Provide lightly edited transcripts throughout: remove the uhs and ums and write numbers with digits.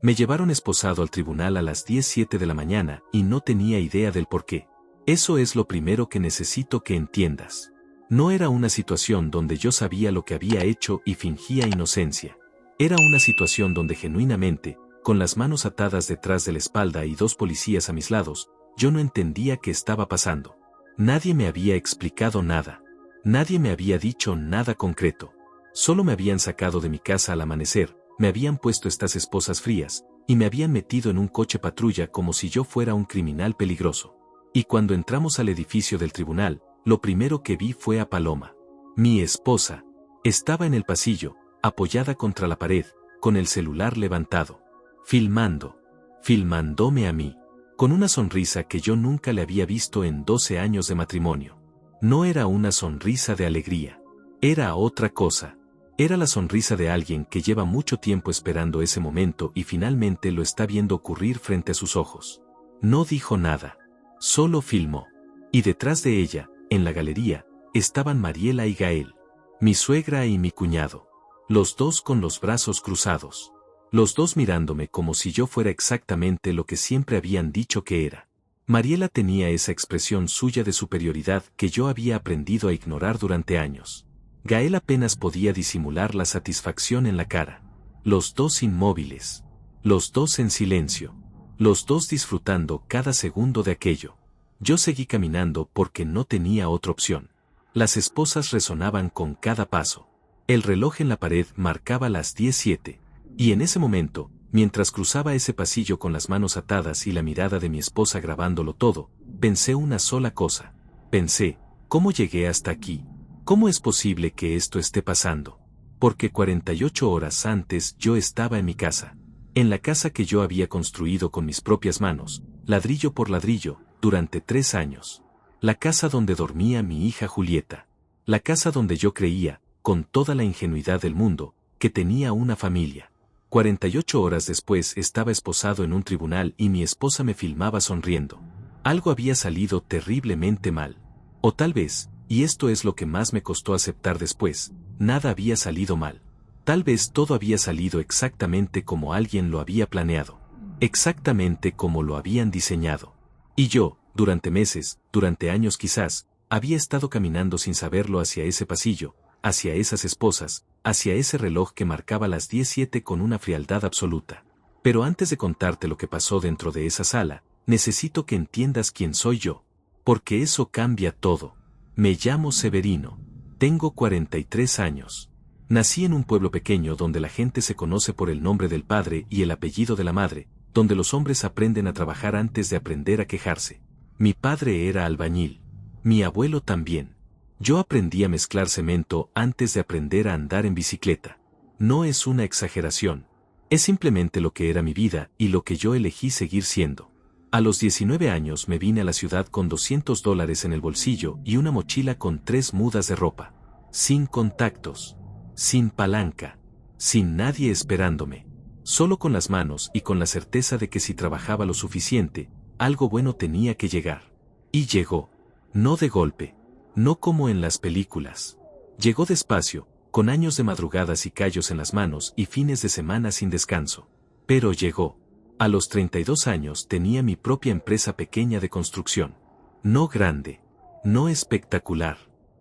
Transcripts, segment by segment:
Me llevaron esposado al tribunal a las 10:07 de la mañana y no tenía idea del por qué. Eso es lo primero que necesito que entiendas. No era una situación donde yo sabía lo que había hecho y fingía inocencia. Era una situación donde genuinamente, con las manos atadas detrás de la espalda y 2 policías a mis lados, yo no entendía qué estaba pasando. Nadie me había explicado nada. Nadie me había dicho nada concreto. Solo me habían sacado de mi casa al amanecer, me habían puesto estas esposas frías, y me habían metido en un coche patrulla como si yo fuera un criminal peligroso. Y cuando entramos al edificio del tribunal, lo primero que vi fue a Paloma. Mi esposa. Estaba en el pasillo, apoyada contra la pared, con el celular levantado. Filmándome a mí. Con una sonrisa que yo nunca le había visto en 12 años de matrimonio. No era una sonrisa de alegría. Era otra cosa. Era la sonrisa de alguien que lleva mucho tiempo esperando ese momento y finalmente lo está viendo ocurrir frente a sus ojos. No dijo nada. Solo filmó. Y detrás de ella, en la galería, estaban Mariela y Gael. Mi suegra y mi cuñado. Los dos con los brazos cruzados. Los dos mirándome como si yo fuera exactamente lo que siempre habían dicho que era. Mariela tenía esa expresión suya de superioridad que yo había aprendido a ignorar durante años. Gael apenas podía disimular la satisfacción en la cara. Los dos inmóviles. Los dos en silencio. Los dos disfrutando cada segundo de aquello. Yo seguí caminando porque no tenía otra opción. Las esposas resonaban con cada paso. El reloj en la pared marcaba las 10:07. Y en ese momento, mientras cruzaba ese pasillo con las manos atadas y la mirada de mi esposa grabándolo todo, pensé una sola cosa. Pensé, ¿cómo llegué hasta aquí? ¿Cómo es posible que esto esté pasando? Porque 48 horas antes yo estaba en mi casa. En la casa que yo había construido con mis propias manos, ladrillo por ladrillo, durante 3 años. La casa donde dormía mi hija Julieta. La casa donde yo creía, con toda la ingenuidad del mundo, que tenía una familia. 48 horas después estaba esposado en un tribunal y mi esposa me filmaba sonriendo. Algo había salido terriblemente mal. O tal vez, y esto es lo que más me costó aceptar después, nada había salido mal. Tal vez todo había salido exactamente como alguien lo había planeado. Exactamente como lo habían diseñado. Y yo, durante meses, durante años quizás, había estado caminando sin saberlo hacia ese pasillo, hacia esas esposas, hacia ese reloj que marcaba las 10:07 con una frialdad absoluta. Pero antes de contarte lo que pasó dentro de esa sala, necesito que entiendas quién soy yo. Porque eso cambia todo. Me llamo Severino. Tengo 43 años. Nací en un pueblo pequeño donde la gente se conoce por el nombre del padre y el apellido de la madre, donde los hombres aprenden a trabajar antes de aprender a quejarse. Mi padre era albañil. Mi abuelo también. Yo aprendí a mezclar cemento antes de aprender a andar en bicicleta. No es una exageración. Es simplemente lo que era mi vida y lo que yo elegí seguir siendo. A los 19 años me vine a la ciudad con $200 en el bolsillo y una mochila con 3 mudas de ropa. Sin contactos. Sin palanca. Sin nadie esperándome. Solo con las manos y con la certeza de que si trabajaba lo suficiente, algo bueno tenía que llegar. Y llegó. No de golpe. No como en las películas. Llegó despacio, con años de madrugadas y callos en las manos y fines de semana sin descanso. Pero llegó. A los 32 años tenía mi propia empresa pequeña de construcción. No grande. No espectacular.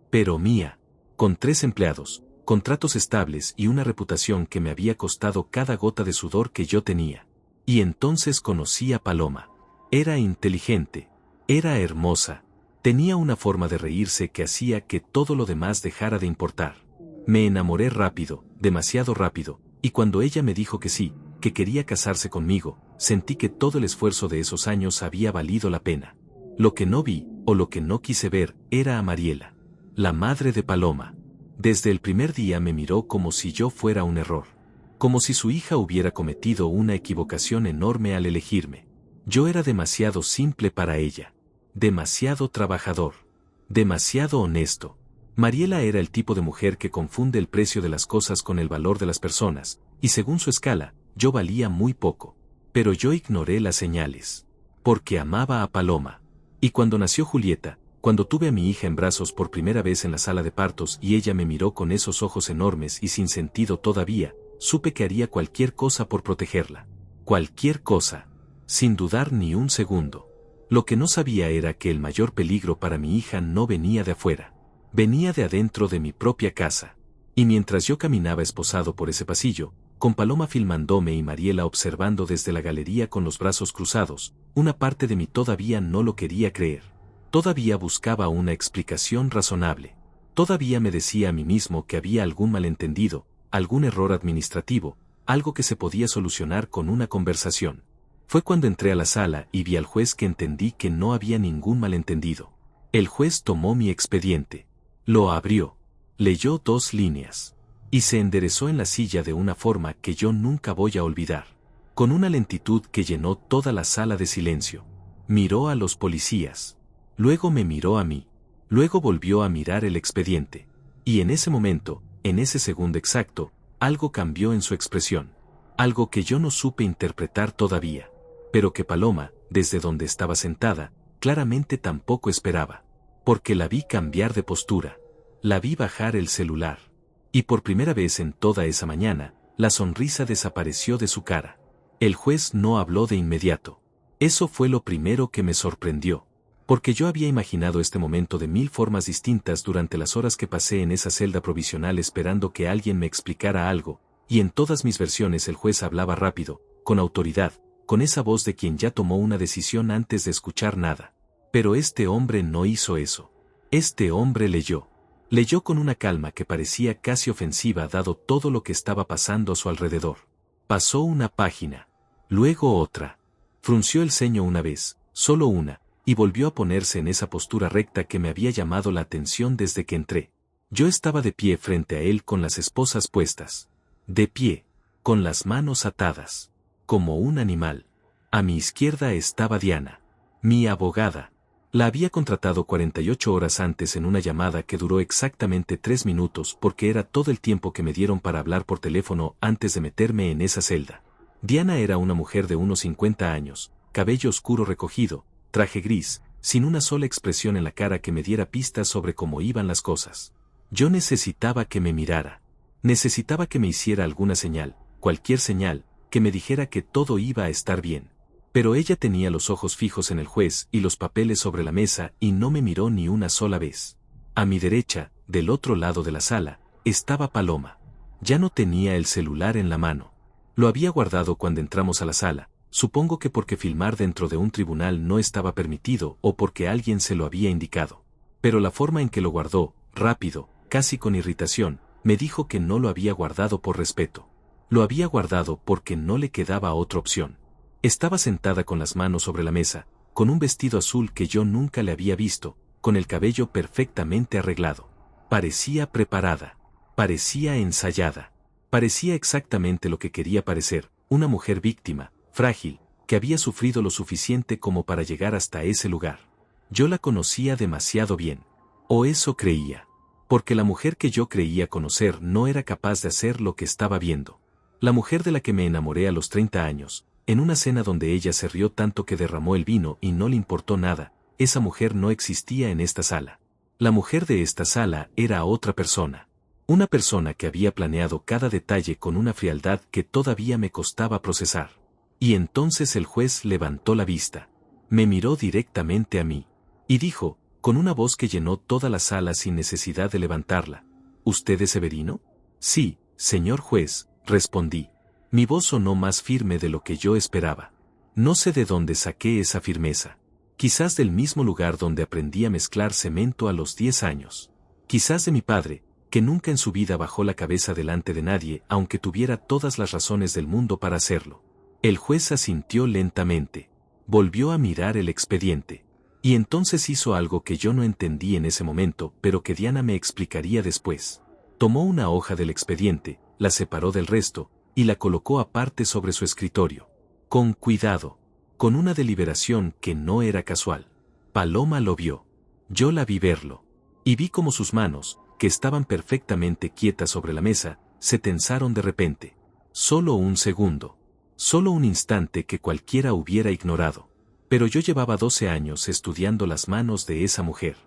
Pero mía. Con 3 empleados, contratos estables y una reputación que me había costado cada gota de sudor que yo tenía. Y entonces conocí a Paloma. Era inteligente. Era hermosa. Tenía una forma de reírse que hacía que todo lo demás dejara de importar. Me enamoré rápido, demasiado rápido, y cuando ella me dijo que sí, que quería casarse conmigo, sentí que todo el esfuerzo de esos años había valido la pena. Lo que no vi, o lo que no quise ver, era a Mariela, la madre de Paloma. Desde el primer día me miró como si yo fuera un error. Como si su hija hubiera cometido una equivocación enorme al elegirme. Yo era demasiado simple para ella. Demasiado trabajador. Demasiado honesto. Mariela era el tipo de mujer que confunde el precio de las cosas con el valor de las personas, y según su escala, yo valía muy poco. Pero yo ignoré las señales. Porque amaba a Paloma. Y cuando nació Julieta, cuando tuve a mi hija en brazos por primera vez en la sala de partos y ella me miró con esos ojos enormes y sin sentido todavía, supe que haría cualquier cosa por protegerla. Cualquier cosa. Sin dudar ni un segundo. Lo que no sabía era que el mayor peligro para mi hija no venía de afuera. Venía de adentro de mi propia casa. Y mientras yo caminaba esposado por ese pasillo, con Paloma filmándome y Mariela observando desde la galería con los brazos cruzados, una parte de mí todavía no lo quería creer. Todavía buscaba una explicación razonable. Todavía me decía a mí mismo que había algún malentendido, algún error administrativo, algo que se podía solucionar con una conversación. Fue cuando entré a la sala y vi al juez que entendí que no había ningún malentendido. El juez tomó mi expediente. Lo abrió. Leyó 2 líneas. Y se enderezó en la silla de una forma que yo nunca voy a olvidar. Con una lentitud que llenó toda la sala de silencio. Miró a los policías. Luego me miró a mí. Luego volvió a mirar el expediente. Y en ese momento, en ese segundo exacto, algo cambió en su expresión. Algo que yo no supe interpretar todavía. Pero que Paloma, desde donde estaba sentada, claramente tampoco esperaba. Porque la vi cambiar de postura. La vi bajar el celular. Y por primera vez en toda esa mañana, la sonrisa desapareció de su cara. El juez no habló de inmediato. Eso fue lo primero que me sorprendió. Porque yo había imaginado este momento de 1000 formas distintas durante las horas que pasé en esa celda provisional esperando que alguien me explicara algo, y en todas mis versiones el juez hablaba rápido, con autoridad, con esa voz de quien ya tomó una decisión antes de escuchar nada. Pero este hombre no hizo eso. Este hombre leyó. Leyó con una calma que parecía casi ofensiva dado todo lo que estaba pasando a su alrededor. Pasó una página. Luego otra. Frunció el ceño una vez, solo una, y volvió a ponerse en esa postura recta que me había llamado la atención desde que entré. Yo estaba de pie frente a él con las esposas puestas. De pie, con las manos atadas. Como un animal. A mi izquierda estaba Diana. Mi abogada. La había contratado 48 horas antes en una llamada que duró exactamente 3 minutos porque era todo el tiempo que me dieron para hablar por teléfono antes de meterme en esa celda. Diana era una mujer de unos 50 años, cabello oscuro recogido, traje gris, sin una sola expresión en la cara que me diera pistas sobre cómo iban las cosas. Yo necesitaba que me mirara. Necesitaba que me hiciera alguna señal, cualquier señal, que me dijera que todo iba a estar bien. Pero ella tenía los ojos fijos en el juez y los papeles sobre la mesa y no me miró ni una sola vez. A mi derecha, del otro lado de la sala, estaba Paloma. Ya no tenía el celular en la mano. Lo había guardado cuando entramos a la sala, supongo que porque filmar dentro de un tribunal no estaba permitido o porque alguien se lo había indicado. Pero la forma en que lo guardó, rápido, casi con irritación, me dijo que no lo había guardado por respeto. Lo había guardado porque no le quedaba otra opción. Estaba sentada con las manos sobre la mesa, con un vestido azul que yo nunca le había visto, con el cabello perfectamente arreglado. Parecía preparada. Parecía ensayada. Parecía exactamente lo que quería parecer, una mujer víctima, frágil, que había sufrido lo suficiente como para llegar hasta ese lugar. Yo la conocía demasiado bien. O eso creía. Porque la mujer que yo creía conocer no era capaz de hacer lo que estaba viendo. La mujer de la que me enamoré a los 30 años, en una cena donde ella se rió tanto que derramó el vino y no le importó nada, esa mujer no existía en esta sala. La mujer de esta sala era otra persona. Una persona que había planeado cada detalle con una frialdad que todavía me costaba procesar. Y entonces el juez levantó la vista. Me miró directamente a mí. Y dijo, con una voz que llenó toda la sala sin necesidad de levantarla: ¿Usted es Severino? Sí, señor juez, respondí. Mi voz sonó más firme de lo que yo esperaba. No sé de dónde saqué esa firmeza. Quizás del mismo lugar donde aprendí a mezclar cemento a los 10 años. Quizás de mi padre, que nunca en su vida bajó la cabeza delante de nadie aunque tuviera todas las razones del mundo para hacerlo. El juez asintió lentamente. Volvió a mirar el expediente. Y entonces hizo algo que yo no entendí en ese momento, pero que Diana me explicaría después. Tomó una hoja del expediente, la separó del resto, y la colocó aparte sobre su escritorio. Con cuidado. Con una deliberación que no era casual. Paloma lo vio. Yo la vi verlo. Y vi como sus manos, que estaban perfectamente quietas sobre la mesa, se tensaron de repente. Solo un segundo. Solo un instante que cualquiera hubiera ignorado. Pero yo llevaba 12 años estudiando las manos de esa mujer.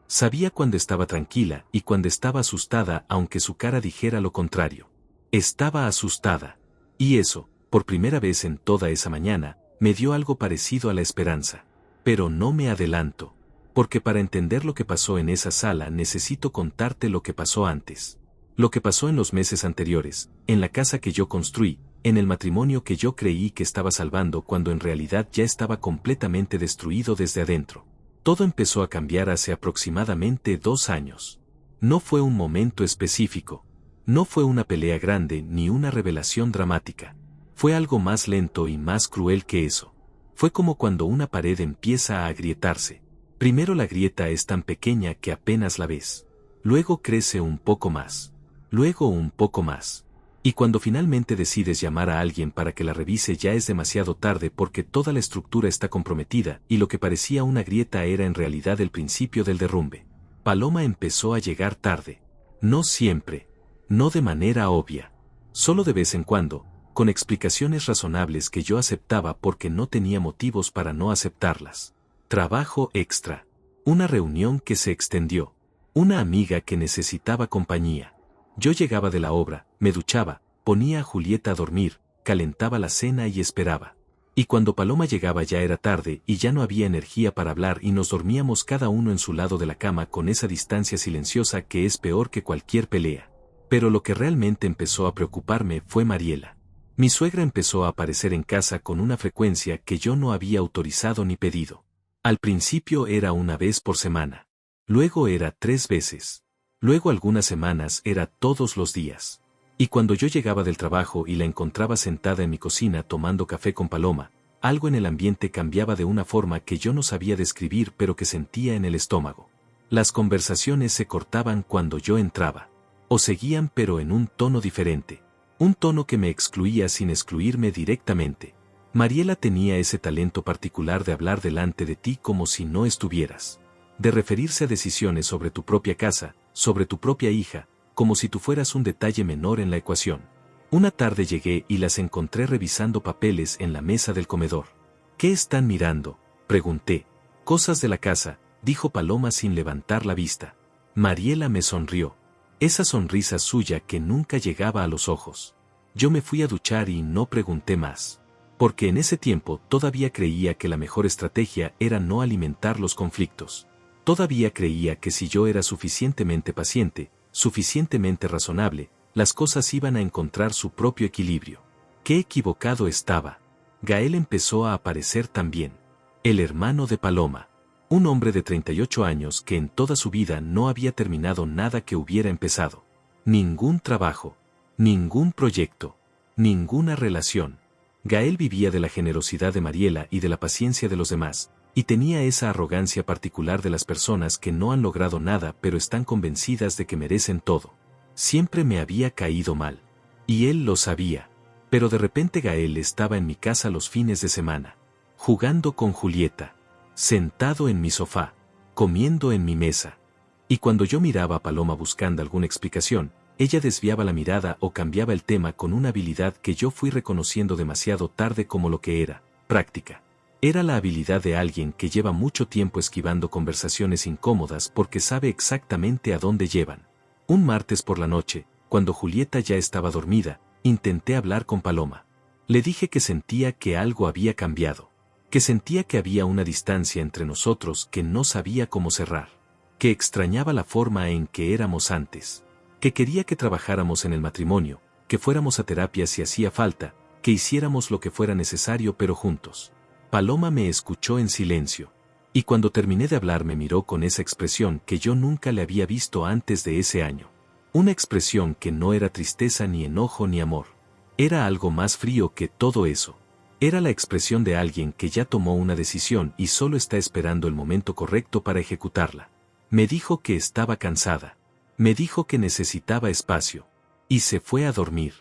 Sabía cuando estaba tranquila y cuando estaba asustada aunque su cara dijera lo contrario. Estaba asustada. Y eso, por primera vez en toda esa mañana, me dio algo parecido a la esperanza. Pero no me adelanto, porque para entender lo que pasó en esa sala necesito contarte lo que pasó antes. Lo que pasó en los meses anteriores, en la casa que yo construí, en el matrimonio que yo creí que estaba salvando cuando en realidad ya estaba completamente destruido desde adentro. Todo empezó a cambiar hace aproximadamente 2 años. No fue un momento específico. No fue una pelea grande ni una revelación dramática. Fue algo más lento y más cruel que eso. Fue como cuando una pared empieza a agrietarse. Primero la grieta es tan pequeña que apenas la ves. Luego crece un poco más. Luego un poco más. Y cuando finalmente decides llamar a alguien para que la revise ya es demasiado tarde porque toda la estructura está comprometida y lo que parecía una grieta era en realidad el principio del derrumbe. Paloma empezó a llegar tarde. No siempre. No de manera obvia. Solo de vez en cuando, con explicaciones razonables que yo aceptaba porque no tenía motivos para no aceptarlas. Trabajo extra. Una reunión que se extendió. Una amiga que necesitaba compañía. Yo llegaba de la obra, me duchaba, ponía a Julieta a dormir, calentaba la cena y esperaba. Y cuando Paloma llegaba ya era tarde y ya no había energía para hablar y nos dormíamos cada uno en su lado de la cama con esa distancia silenciosa que es peor que cualquier pelea. Pero lo que realmente empezó a preocuparme fue Mariela. Mi suegra empezó a aparecer en casa con una frecuencia que yo no había autorizado ni pedido. Al principio era una vez por semana. Luego era 3 veces. Luego algunas semanas era todos los días. Y cuando yo llegaba del trabajo y la encontraba sentada en mi cocina tomando café con Paloma, algo en el ambiente cambiaba de una forma que yo no sabía describir pero que sentía en el estómago. Las conversaciones se cortaban cuando yo entraba. O seguían pero en un tono diferente. Un tono que me excluía sin excluirme directamente. Mariela tenía ese talento particular de hablar delante de ti como si no estuvieras. De referirse a decisiones sobre tu propia casa, sobre tu propia hija, como si tú fueras un detalle menor en la ecuación. Una tarde llegué y las encontré revisando papeles en la mesa del comedor. ¿Qué están mirando?, pregunté. Cosas de la casa, dijo Paloma sin levantar la vista. Mariela me sonrió. Esa sonrisa suya que nunca llegaba a los ojos. Yo me fui a duchar y no pregunté más. Porque en ese tiempo todavía creía que la mejor estrategia era no alimentar los conflictos. Todavía creía que si yo era suficientemente paciente, suficientemente razonable, las cosas iban a encontrar su propio equilibrio. ¡Qué equivocado estaba! Gael empezó a aparecer también. El hermano de Paloma. Un hombre de 38 años que en toda su vida no había terminado nada que hubiera empezado. Ningún trabajo. Ningún proyecto. Ninguna relación. Gael vivía de la generosidad de Mariela y de la paciencia de los demás. Y tenía esa arrogancia particular de las personas que no han logrado nada pero están convencidas de que merecen todo. Siempre me había caído mal. Y él lo sabía. Pero de repente Gael estaba en mi casa los fines de semana. Jugando con Julieta. Sentado en mi sofá. Comiendo en mi mesa. Y cuando yo miraba a Paloma buscando alguna explicación, ella desviaba la mirada o cambiaba el tema con una habilidad que yo fui reconociendo demasiado tarde como lo que era, práctica. Era la habilidad de alguien que lleva mucho tiempo esquivando conversaciones incómodas porque sabe exactamente a dónde llevan. Un martes por la noche, cuando Julieta ya estaba dormida, intenté hablar con Paloma. Le dije que sentía que algo había cambiado. Que sentía que había una distancia entre nosotros que no sabía cómo cerrar. Que extrañaba la forma en que éramos antes. Que quería que trabajáramos en el matrimonio, que fuéramos a terapia si hacía falta, que hiciéramos lo que fuera necesario pero juntos. Paloma me escuchó en silencio. Y cuando terminé de hablar me miró con esa expresión que yo nunca le había visto antes de ese año. Una expresión que no era tristeza ni enojo ni amor. Era algo más frío que todo eso. Era la expresión de alguien que ya tomó una decisión y solo está esperando el momento correcto para ejecutarla. Me dijo que estaba cansada. Me dijo que necesitaba espacio. Y se fue a dormir.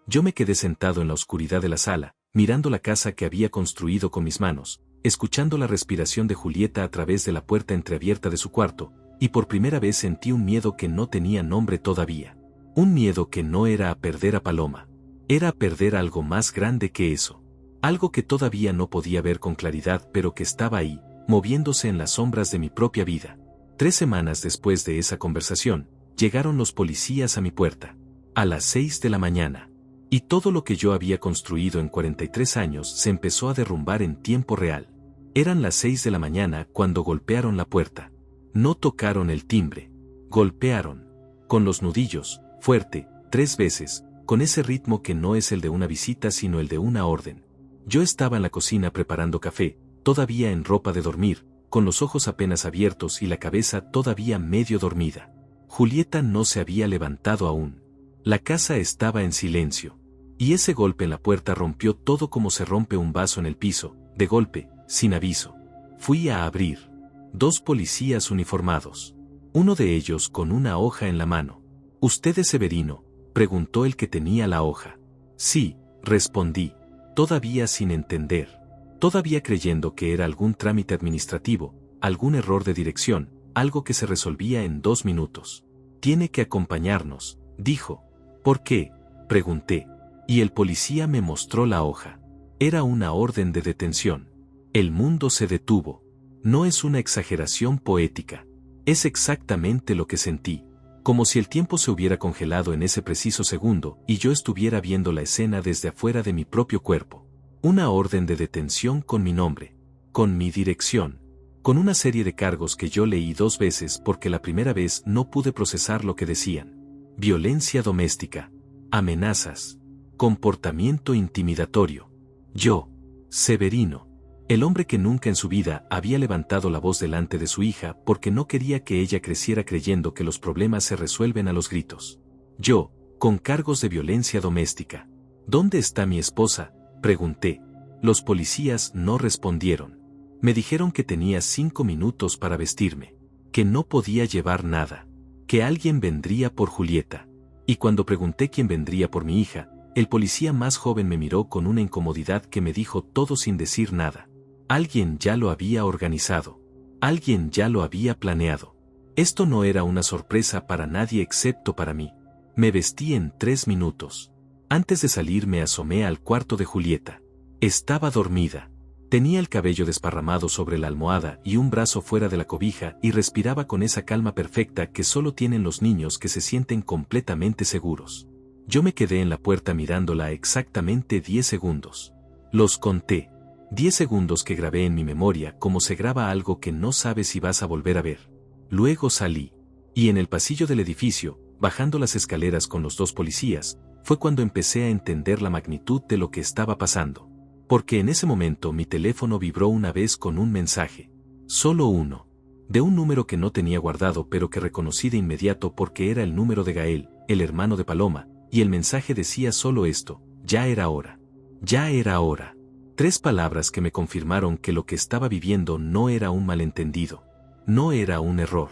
Yo me quedé sentado en la oscuridad de la sala, mirando la casa que había construido con mis manos, escuchando la respiración de Julieta a través de la puerta entreabierta de su cuarto, y por primera vez sentí un miedo que no tenía nombre todavía. Un miedo que no era a perder a Paloma. Era a perder algo más grande que eso. Algo que todavía no podía ver con claridad pero que estaba ahí, moviéndose en las sombras de mi propia vida. 3 semanas después de esa conversación, llegaron los policías a mi puerta. A las 6 de la mañana. Y todo lo que yo había construido en 43 años se empezó a derrumbar en tiempo real. Eran las 6 de la mañana cuando golpearon la puerta. No tocaron el timbre. Golpearon. Con los nudillos, fuerte, 3 veces, con ese ritmo que no es el de una visita sino el de una orden. Yo estaba en la cocina preparando café, todavía en ropa de dormir, con los ojos apenas abiertos y la cabeza todavía medio dormida. Julieta no se había levantado aún. La casa estaba en silencio. Y ese golpe en la puerta rompió todo como se rompe un vaso en el piso, de golpe, sin aviso. Fui a abrir. 2 policías uniformados. Uno de ellos con una hoja en la mano. ¿Usted es Severino?, preguntó el que tenía la hoja. Sí, respondí, todavía sin entender. Todavía creyendo que era algún trámite administrativo, algún error de dirección, algo que se resolvía en 2 minutos. Tiene que acompañarnos, dijo. ¿Por qué?, pregunté. Y el policía me mostró la hoja. Era una orden de detención. El mundo se detuvo. No es una exageración poética. Es exactamente lo que sentí. Como si el tiempo se hubiera congelado en ese preciso segundo y yo estuviera viendo la escena desde afuera de mi propio cuerpo. Una orden de detención con mi nombre, con mi dirección, con una serie de cargos que yo leí 2 veces porque la primera vez no pude procesar lo que decían. Violencia doméstica, amenazas, comportamiento intimidatorio. Yo, Severino, el hombre que nunca en su vida había levantado la voz delante de su hija porque no quería que ella creciera creyendo que los problemas se resuelven a los gritos. Yo, con cargos de violencia doméstica. ¿Dónde está mi esposa?, pregunté. Los policías no respondieron. Me dijeron que tenía 5 minutos para vestirme, que no podía llevar nada, que alguien vendría por Julieta. Y cuando pregunté quién vendría por mi hija, el policía más joven me miró con una incomodidad que me dijo todo sin decir nada. Alguien ya lo había organizado. Alguien ya lo había planeado. Esto no era una sorpresa para nadie excepto para mí. Me vestí en 3 minutos. Antes de salir me asomé al cuarto de Julieta. Estaba dormida. Tenía el cabello desparramado sobre la almohada y un brazo fuera de la cobija y respiraba con esa calma perfecta que solo tienen los niños que se sienten completamente seguros. Yo me quedé en la puerta mirándola exactamente 10 segundos. Los conté. 10 segundos que grabé en mi memoria como se graba algo que no sabes si vas a volver a ver. Luego salí. Y en el pasillo del edificio, bajando las escaleras con los 2 policías, fue cuando empecé a entender la magnitud de lo que estaba pasando. Porque en ese momento mi teléfono vibró una vez con un mensaje. Solo uno. De un número que no tenía guardado pero que reconocí de inmediato porque era el número de Gael, el hermano de Paloma, y el mensaje decía solo esto: ya era hora. Ya era hora. 3 palabras que me confirmaron que lo que estaba viviendo no era un malentendido. No era un error.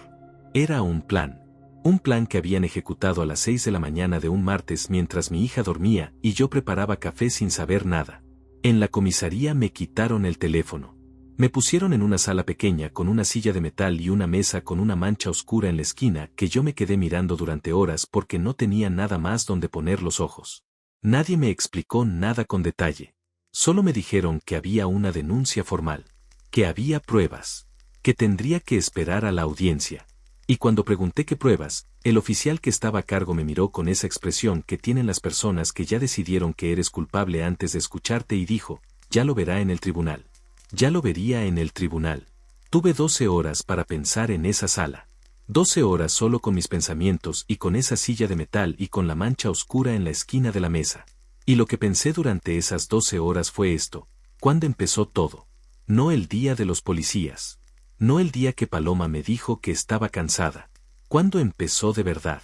Era un plan. Un plan que habían ejecutado a las 6 de la mañana de un martes mientras mi hija dormía y yo preparaba café sin saber nada. En la comisaría me quitaron el teléfono. Me pusieron en una sala pequeña con una silla de metal y una mesa con una mancha oscura en la esquina que yo me quedé mirando durante horas porque no tenía nada más donde poner los ojos. Nadie me explicó nada con detalle. Solo me dijeron que había una denuncia formal, que había pruebas, que tendría que esperar a la audiencia. Y cuando pregunté qué pruebas, el oficial que estaba a cargo me miró con esa expresión que tienen las personas que ya decidieron que eres culpable antes de escucharte y dijo: ya lo verá en el tribunal. Ya lo vería en el tribunal. Tuve 12 horas para pensar en esa sala. 12 horas solo con mis pensamientos y con esa silla de metal y con la mancha oscura en la esquina de la mesa. Y lo que pensé durante esas 12 horas fue esto: ¿cuándo empezó todo? No el día de los policías. No el día que Paloma me dijo que estaba cansada. ¿Cuándo empezó de verdad?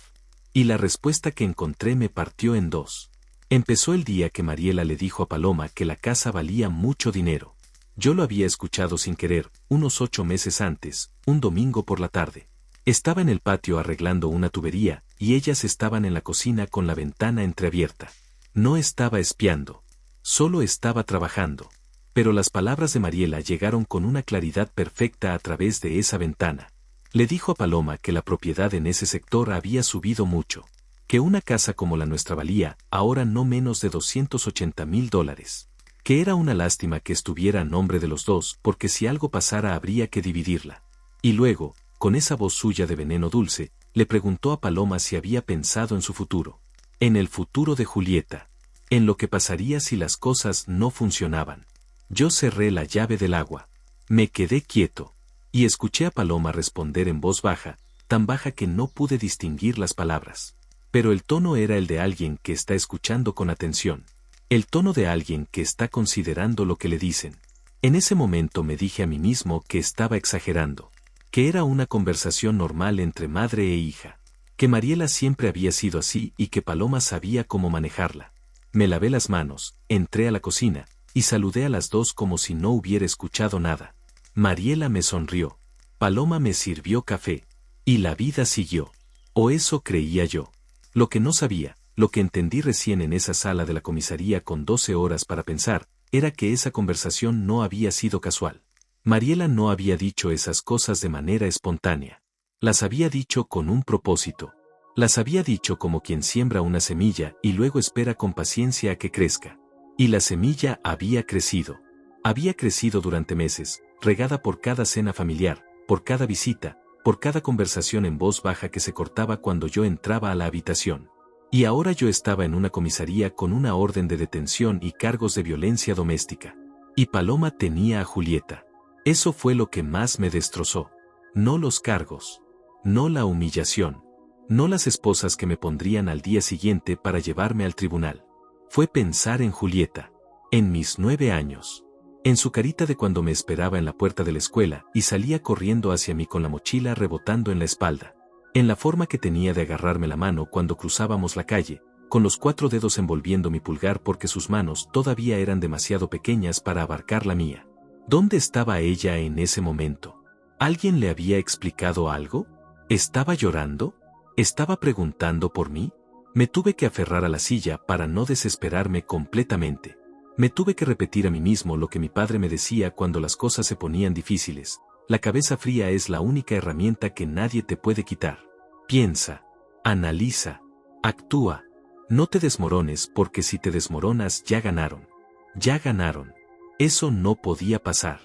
Y la respuesta que encontré me partió en 2. Empezó el día que Mariela le dijo a Paloma que la casa valía mucho dinero. Yo lo había escuchado sin querer, unos 8 meses antes, un domingo por la tarde. Estaba en el patio arreglando una tubería, y ellas estaban en la cocina con la ventana entreabierta. No estaba espiando. Solo estaba trabajando. Pero las palabras de Mariela llegaron con una claridad perfecta a través de esa ventana. Le dijo a Paloma que la propiedad en ese sector había subido mucho. Que una casa como la nuestra valía, ahora no menos de $280,000. Que era una lástima que estuviera a nombre de los 2 porque si algo pasara habría que dividirla. Y luego, con esa voz suya de veneno dulce, le preguntó a Paloma si había pensado en su futuro. En el futuro de Julieta. en lo que pasaría si las cosas no funcionaban. Yo cerré la llave del agua. Me quedé quieto. Y escuché a Paloma responder en voz baja, tan baja que no pude distinguir las palabras. Pero el tono era el de alguien que está escuchando con atención. El tono de alguien que está considerando lo que le dicen. En ese momento me dije a mí mismo que estaba exagerando. Que era una conversación normal entre madre e hija. Que Mariela siempre había sido así y que Paloma sabía cómo manejarla. Me lavé las manos, entré a la cocina, y saludé a las dos como si no hubiera escuchado nada. Mariela me sonrió. Paloma me sirvió café. Y la vida siguió. O eso creía yo. Lo que no sabía, lo que entendí recién en esa sala de la comisaría con 12 horas para pensar, era que esa conversación no había sido casual. Mariela no había dicho esas cosas de manera espontánea. Las había dicho con un propósito. Las había dicho como quien siembra una semilla y luego espera con paciencia a que crezca. Y la semilla había crecido. Había crecido durante meses, regada por cada cena familiar, por cada visita, por cada conversación en voz baja que se cortaba cuando yo entraba a la habitación. Y ahora yo estaba en una comisaría con una orden de detención y cargos de violencia doméstica. Y Paloma tenía a Julieta. Eso fue lo que más me destrozó. No los cargos. No la humillación. No las esposas que me pondrían al día siguiente para llevarme al tribunal. Fue pensar en Julieta. En mis 9 años. En su carita de cuando me esperaba en la puerta de la escuela y salía corriendo hacia mí con la mochila rebotando en la espalda. En la forma que tenía de agarrarme la mano cuando cruzábamos la calle, con los 4 dedos envolviendo mi pulgar porque sus manos todavía eran demasiado pequeñas para abarcar la mía. ¿Dónde estaba ella en ese momento? ¿Alguien le había explicado algo? ¿Estaba llorando? ¿Estaba preguntando por mí? Me tuve que aferrar a la silla para no desesperarme completamente. Me tuve que repetir a mí mismo lo que mi padre me decía cuando las cosas se ponían difíciles. La cabeza fría es la única herramienta que nadie te puede quitar. Piensa, analiza, actúa. No te desmorones porque si te desmoronas ya ganaron. Ya ganaron. Eso no podía pasar.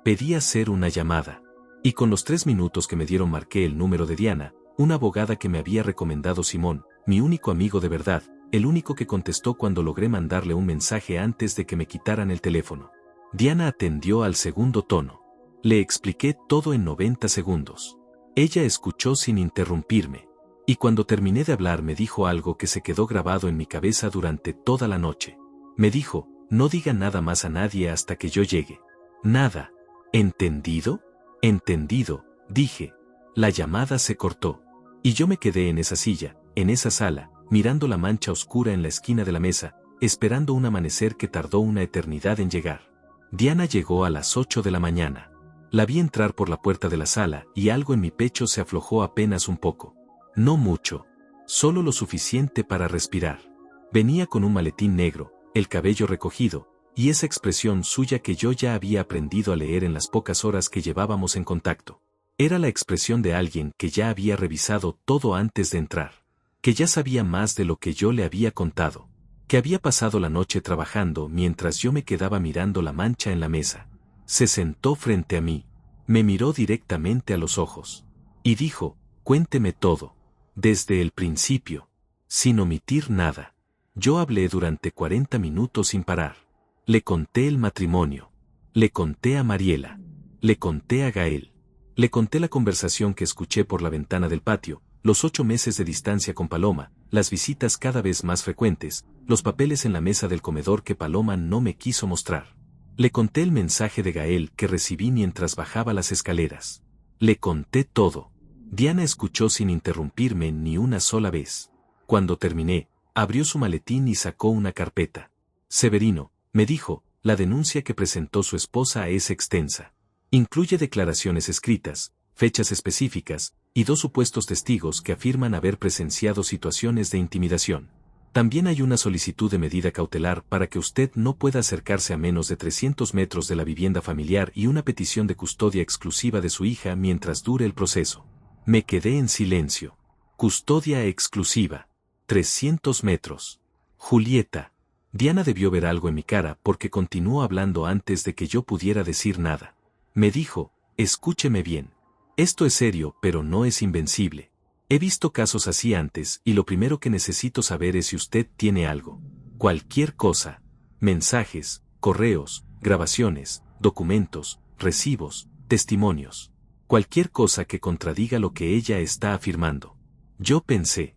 Pedí hacer una llamada. Y con los 3 minutos que me dieron marqué el número de Diana, una abogada que me había recomendado Simón, mi único amigo de verdad, el único que contestó cuando logré mandarle un mensaje antes de que me quitaran el teléfono. Diana atendió al segundo tono. Le expliqué todo en 90 segundos. Ella escuchó sin interrumpirme. Y cuando terminé de hablar me dijo algo que se quedó grabado en mi cabeza durante toda la noche. Me dijo, no diga nada más a nadie hasta que yo llegue. Nada. ¿Entendido? Entendido, dije. La llamada se cortó. Y yo me quedé en esa silla, en esa sala, mirando la mancha oscura en la esquina de la mesa, esperando un amanecer que tardó una eternidad en llegar. Diana llegó a las 8 de la mañana. La vi entrar por la puerta de la sala y algo en mi pecho se aflojó apenas un poco. No mucho. Solo lo suficiente para respirar. Venía con un maletín negro, el cabello recogido, y esa expresión suya que yo ya había aprendido a leer en las pocas horas que llevábamos en contacto. Era la expresión de alguien que ya había revisado todo antes de entrar. Que ya sabía más de lo que yo le había contado. Que había pasado la noche trabajando mientras yo me quedaba mirando la mancha en la mesa. Se sentó frente a mí. Me miró directamente a los ojos. Y dijo, cuénteme todo. Desde el principio. Sin omitir nada. Yo hablé durante 40 minutos sin parar. Le conté el matrimonio. Le conté a Mariela. Le conté a Gael. Le conté la conversación que escuché por la ventana del patio, los 8 meses de distancia con Paloma, las visitas cada vez más frecuentes, los papeles en la mesa del comedor que Paloma no me quiso mostrar. Le conté el mensaje de Gael que recibí mientras bajaba las escaleras. Le conté todo. Diana escuchó sin interrumpirme ni una sola vez. Cuando terminé, abrió su maletín y sacó una carpeta. Severino, me dijo, la denuncia que presentó su esposa es extensa. Incluye declaraciones escritas, fechas específicas, y 2 supuestos testigos que afirman haber presenciado situaciones de intimidación. También hay una solicitud de medida cautelar para que usted no pueda acercarse a menos de 300 metros de la vivienda familiar y una petición de custodia exclusiva de su hija mientras dure el proceso. Me quedé en silencio. Custodia exclusiva. 300 metros. Julieta. Diana debió ver algo en mi cara porque continuó hablando antes de que yo pudiera decir nada. Me dijo, escúcheme bien. Esto es serio, pero no es invencible. He visto casos así antes y lo primero que necesito saber es si usted tiene algo. Cualquier cosa. Mensajes, correos, grabaciones, documentos, recibos, testimonios. Cualquier cosa que contradiga lo que ella está afirmando. Yo pensé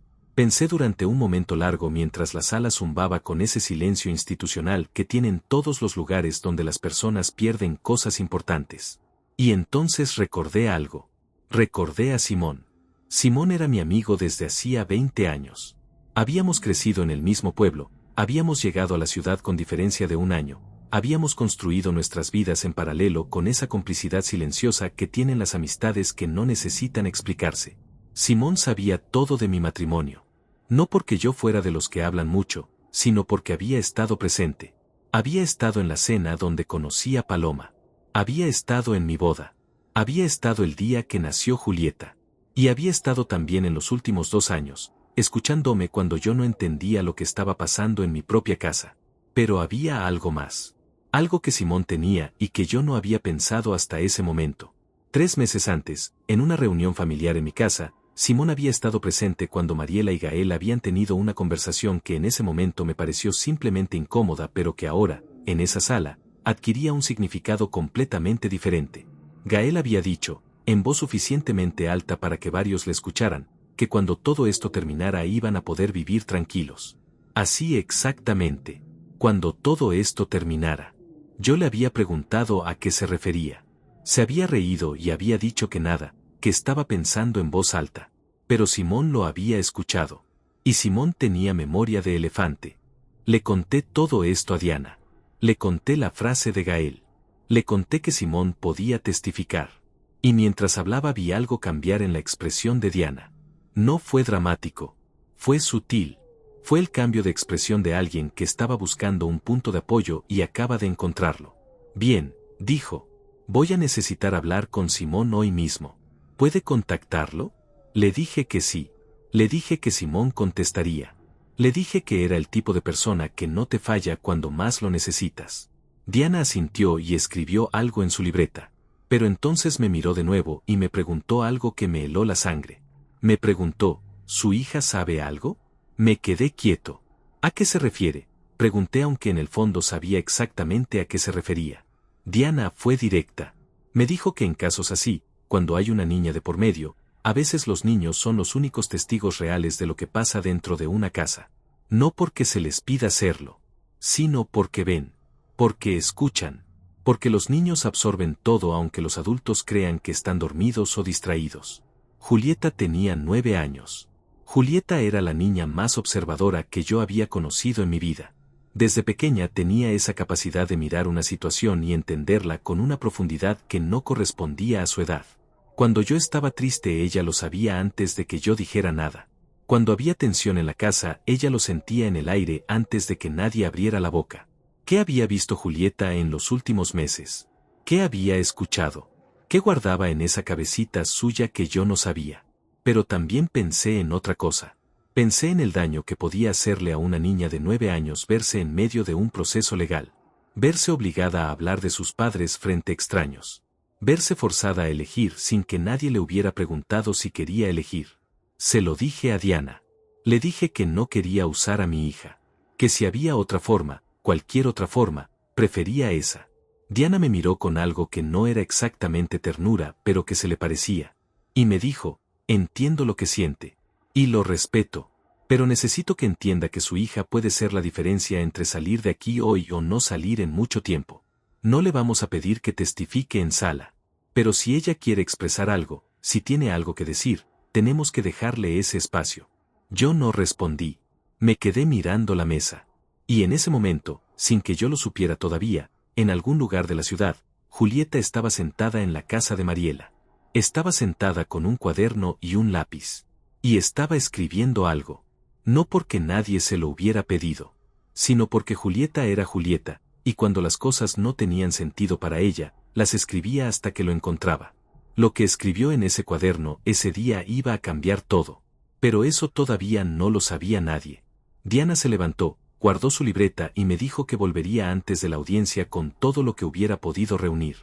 durante un momento largo mientras la sala zumbaba con ese silencio institucional que tienen todos los lugares donde las personas pierden cosas importantes. Y entonces recordé algo. Recordé a Simón. Simón era mi amigo desde hacía 20 años. Habíamos crecido en el mismo pueblo, habíamos llegado a la ciudad con diferencia de un año, habíamos construido nuestras vidas en paralelo con esa complicidad silenciosa que tienen las amistades que no necesitan explicarse. Simón sabía todo de mi matrimonio. No porque yo fuera de los que hablan mucho, sino porque había estado presente. Había estado en la cena donde conocí a Paloma. Había estado en mi boda. Había estado el día que nació Julieta. Y había estado también en los últimos 2 años, escuchándome cuando yo no entendía lo que estaba pasando en mi propia casa. Pero había algo más. Algo que Simón tenía y que yo no había pensado hasta ese momento. 3 meses antes, en una reunión familiar en mi casa, Simón había estado presente cuando Mariela y Gael habían tenido una conversación que en ese momento me pareció simplemente incómoda, pero que ahora, en esa sala, adquiría un significado completamente diferente. Gael había dicho, en voz suficientemente alta para que varios le escucharan, que cuando todo esto terminara iban a poder vivir tranquilos. Así exactamente. Cuando todo esto terminara. Yo le había preguntado a qué se refería. Se había reído y había dicho que nada, que estaba pensando en voz alta. Pero Simón lo había escuchado. Y Simón tenía memoria de elefante. Le conté todo esto a Diana. Le conté la frase de Gael. Le conté que Simón podía testificar. Y mientras hablaba vi algo cambiar en la expresión de Diana. No fue dramático. Fue sutil. Fue el cambio de expresión de alguien que estaba buscando un punto de apoyo y acaba de encontrarlo. Bien, dijo. Voy a necesitar hablar con Simón hoy mismo. ¿Puede contactarlo? Le dije que sí. Le dije que Simón contestaría. Le dije que era el tipo de persona que no te falla cuando más lo necesitas. Diana asintió y escribió algo en su libreta. Pero entonces me miró de nuevo y me preguntó algo que me heló la sangre. Me preguntó, ¿su hija sabe algo? Me quedé quieto. ¿A qué se refiere? Pregunté aunque en el fondo sabía exactamente a qué se refería. Diana fue directa. Me dijo que en casos así, cuando hay una niña de por medio, a veces los niños son los únicos testigos reales de lo que pasa dentro de una casa. No porque se les pida hacerlo, sino porque ven, porque escuchan, porque los niños absorben todo aunque los adultos crean que están dormidos o distraídos. Julieta tenía 9 años. Julieta era la niña más observadora que yo había conocido en mi vida. Desde pequeña tenía esa capacidad de mirar una situación y entenderla con una profundidad que no correspondía a su edad. Cuando yo estaba triste ella lo sabía antes de que yo dijera nada. Cuando había tensión en la casa ella lo sentía en el aire antes de que nadie abriera la boca. ¿Qué había visto Julieta en los últimos meses? ¿Qué había escuchado? ¿Qué guardaba en esa cabecita suya que yo no sabía? Pero también pensé en otra cosa. Pensé en el daño que podía hacerle a una niña de 9 años verse en medio de un proceso legal. Verse obligada a hablar de sus padres frente a extraños. Verse forzada a elegir sin que nadie le hubiera preguntado si quería elegir. Se lo dije a Diana. Le dije que no quería usar a mi hija. Que si había otra forma, cualquier otra forma, prefería esa. Diana me miró con algo que no era exactamente ternura, pero que se le parecía. Y me dijo, entiendo lo que siente. Y lo respeto. Pero necesito que entienda que su hija puede ser la diferencia entre salir de aquí hoy o no salir en mucho tiempo. No le vamos a pedir que testifique en sala. Pero si ella quiere expresar algo, si tiene algo que decir, tenemos que dejarle ese espacio. Yo no respondí. Me quedé mirando la mesa. Y en ese momento, sin que yo lo supiera todavía, en algún lugar de la ciudad, Julieta estaba sentada en la casa de Mariela. Estaba sentada con un cuaderno y un lápiz. Y estaba escribiendo algo. No porque nadie se lo hubiera pedido, sino porque Julieta era Julieta, y cuando las cosas no tenían sentido para ella, las escribía hasta que lo encontraba. Lo que escribió en ese cuaderno ese día iba a cambiar todo. Pero eso todavía no lo sabía nadie. Diana se levantó, guardó su libreta y me dijo que volvería antes de la audiencia con todo lo que hubiera podido reunir.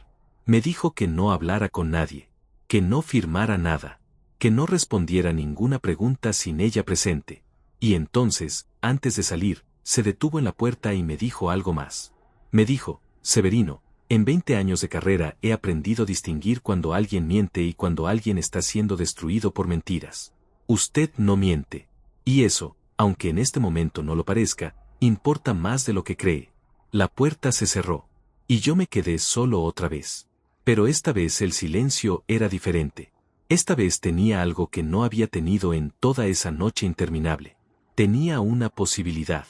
Me dijo que no hablara con nadie, que no firmara nada, que no respondiera ninguna pregunta sin ella presente. Y entonces, antes de salir, se detuvo en la puerta y me dijo algo más. Me dijo: Severino, en 20 años de carrera he aprendido a distinguir cuando alguien miente y cuando alguien está siendo destruido por mentiras. Usted no miente. Y eso, aunque en este momento no lo parezca, importa más de lo que cree. La puerta se cerró. Y yo me quedé solo otra vez. Pero esta vez el silencio era diferente. Esta vez tenía algo que no había tenido en toda esa noche interminable. Tenía una posibilidad.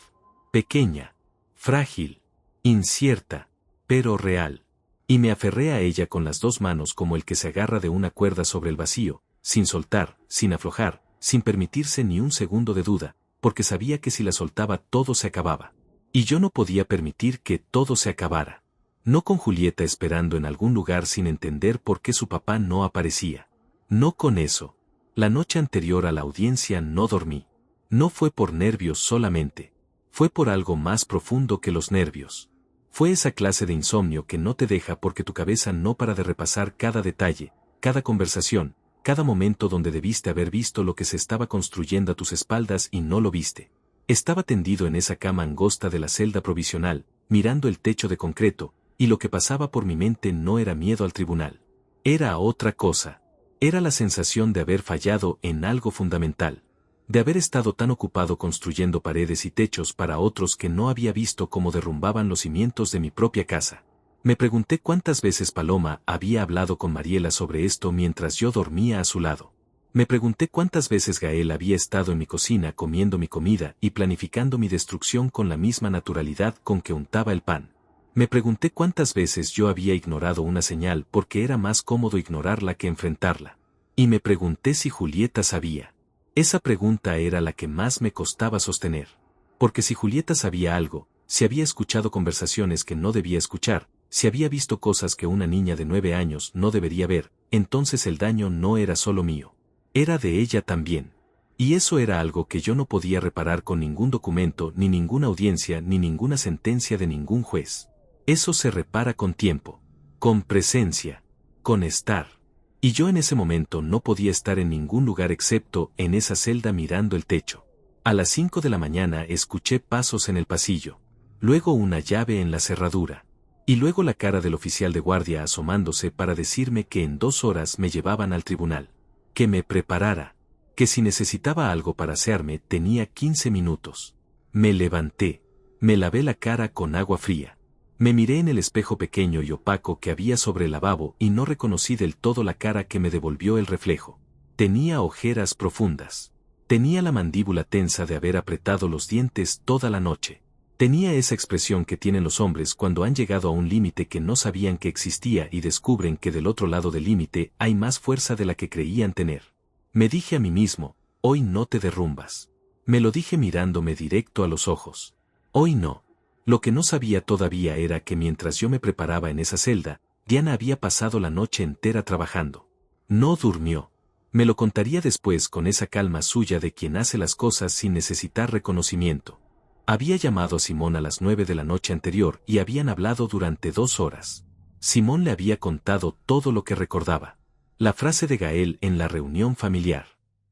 Pequeña, frágil, incierta, pero real. Y me aferré a ella con las dos manos como el que se agarra de una cuerda sobre el vacío, sin soltar, sin aflojar, sin permitirse ni un segundo de duda, porque sabía que si la soltaba todo se acababa. Y yo no podía permitir que todo se acabara. No con Julieta esperando en algún lugar sin entender por qué su papá no aparecía. No con eso. La noche anterior a la audiencia no dormí. No fue por nervios solamente. Fue por algo más profundo que los nervios. Fue esa clase de insomnio que no te deja porque tu cabeza no para de repasar cada detalle, cada conversación, cada momento donde debiste haber visto lo que se estaba construyendo a tus espaldas y no lo viste. Estaba tendido en esa cama angosta de la celda provisional, mirando el techo de concreto, y lo que pasaba por mi mente no era miedo al tribunal. Era otra cosa. Era la sensación de haber fallado en algo fundamental. De haber estado tan ocupado construyendo paredes y techos para otros que no había visto cómo derrumbaban los cimientos de mi propia casa. Me pregunté cuántas veces Paloma había hablado con Mariela sobre esto mientras yo dormía a su lado. Me pregunté cuántas veces Gael había estado en mi cocina comiendo mi comida y planificando mi destrucción con la misma naturalidad con que untaba el pan. Me pregunté cuántas veces yo había ignorado una señal porque era más cómodo ignorarla que enfrentarla. Y me pregunté si Julieta sabía. Esa pregunta era la que más me costaba sostener. Porque si Julieta sabía algo, si había escuchado conversaciones que no debía escuchar, si había visto cosas que una niña de 9 años no debería ver, entonces el daño no era solo mío. Era de ella también. Y eso era algo que yo no podía reparar con ningún documento, ni ninguna audiencia, ni ninguna sentencia de ningún juez. Eso se repara con tiempo, con presencia, con estar. Y yo en ese momento no podía estar en ningún lugar excepto en esa celda mirando el techo. A las 5 de la mañana escuché pasos en el pasillo, luego una llave en la cerradura, y luego la cara del oficial de guardia asomándose para decirme que en 2 horas me llevaban al tribunal, que me preparara, que si necesitaba algo para asearme tenía 15 minutos. Me levanté, me lavé la cara con agua fría. Me miré en el espejo pequeño y opaco que había sobre el lavabo y no reconocí del todo la cara que me devolvió el reflejo. Tenía ojeras profundas. Tenía la mandíbula tensa de haber apretado los dientes toda la noche. Tenía esa expresión que tienen los hombres cuando han llegado a un límite que no sabían que existía y descubren que del otro lado del límite hay más fuerza de la que creían tener. Me dije a mí mismo: hoy no te derrumbas. Me lo dije mirándome directo a los ojos. Hoy no. Lo que no sabía todavía era que mientras yo me preparaba en esa celda, Diana había pasado la noche entera trabajando. No durmió. Me lo contaría después con esa calma suya de quien hace las cosas sin necesitar reconocimiento. Había llamado a Simón a las 9 de la noche anterior y habían hablado durante 2 horas. Simón le había contado todo lo que recordaba. La frase de Gael en la reunión familiar.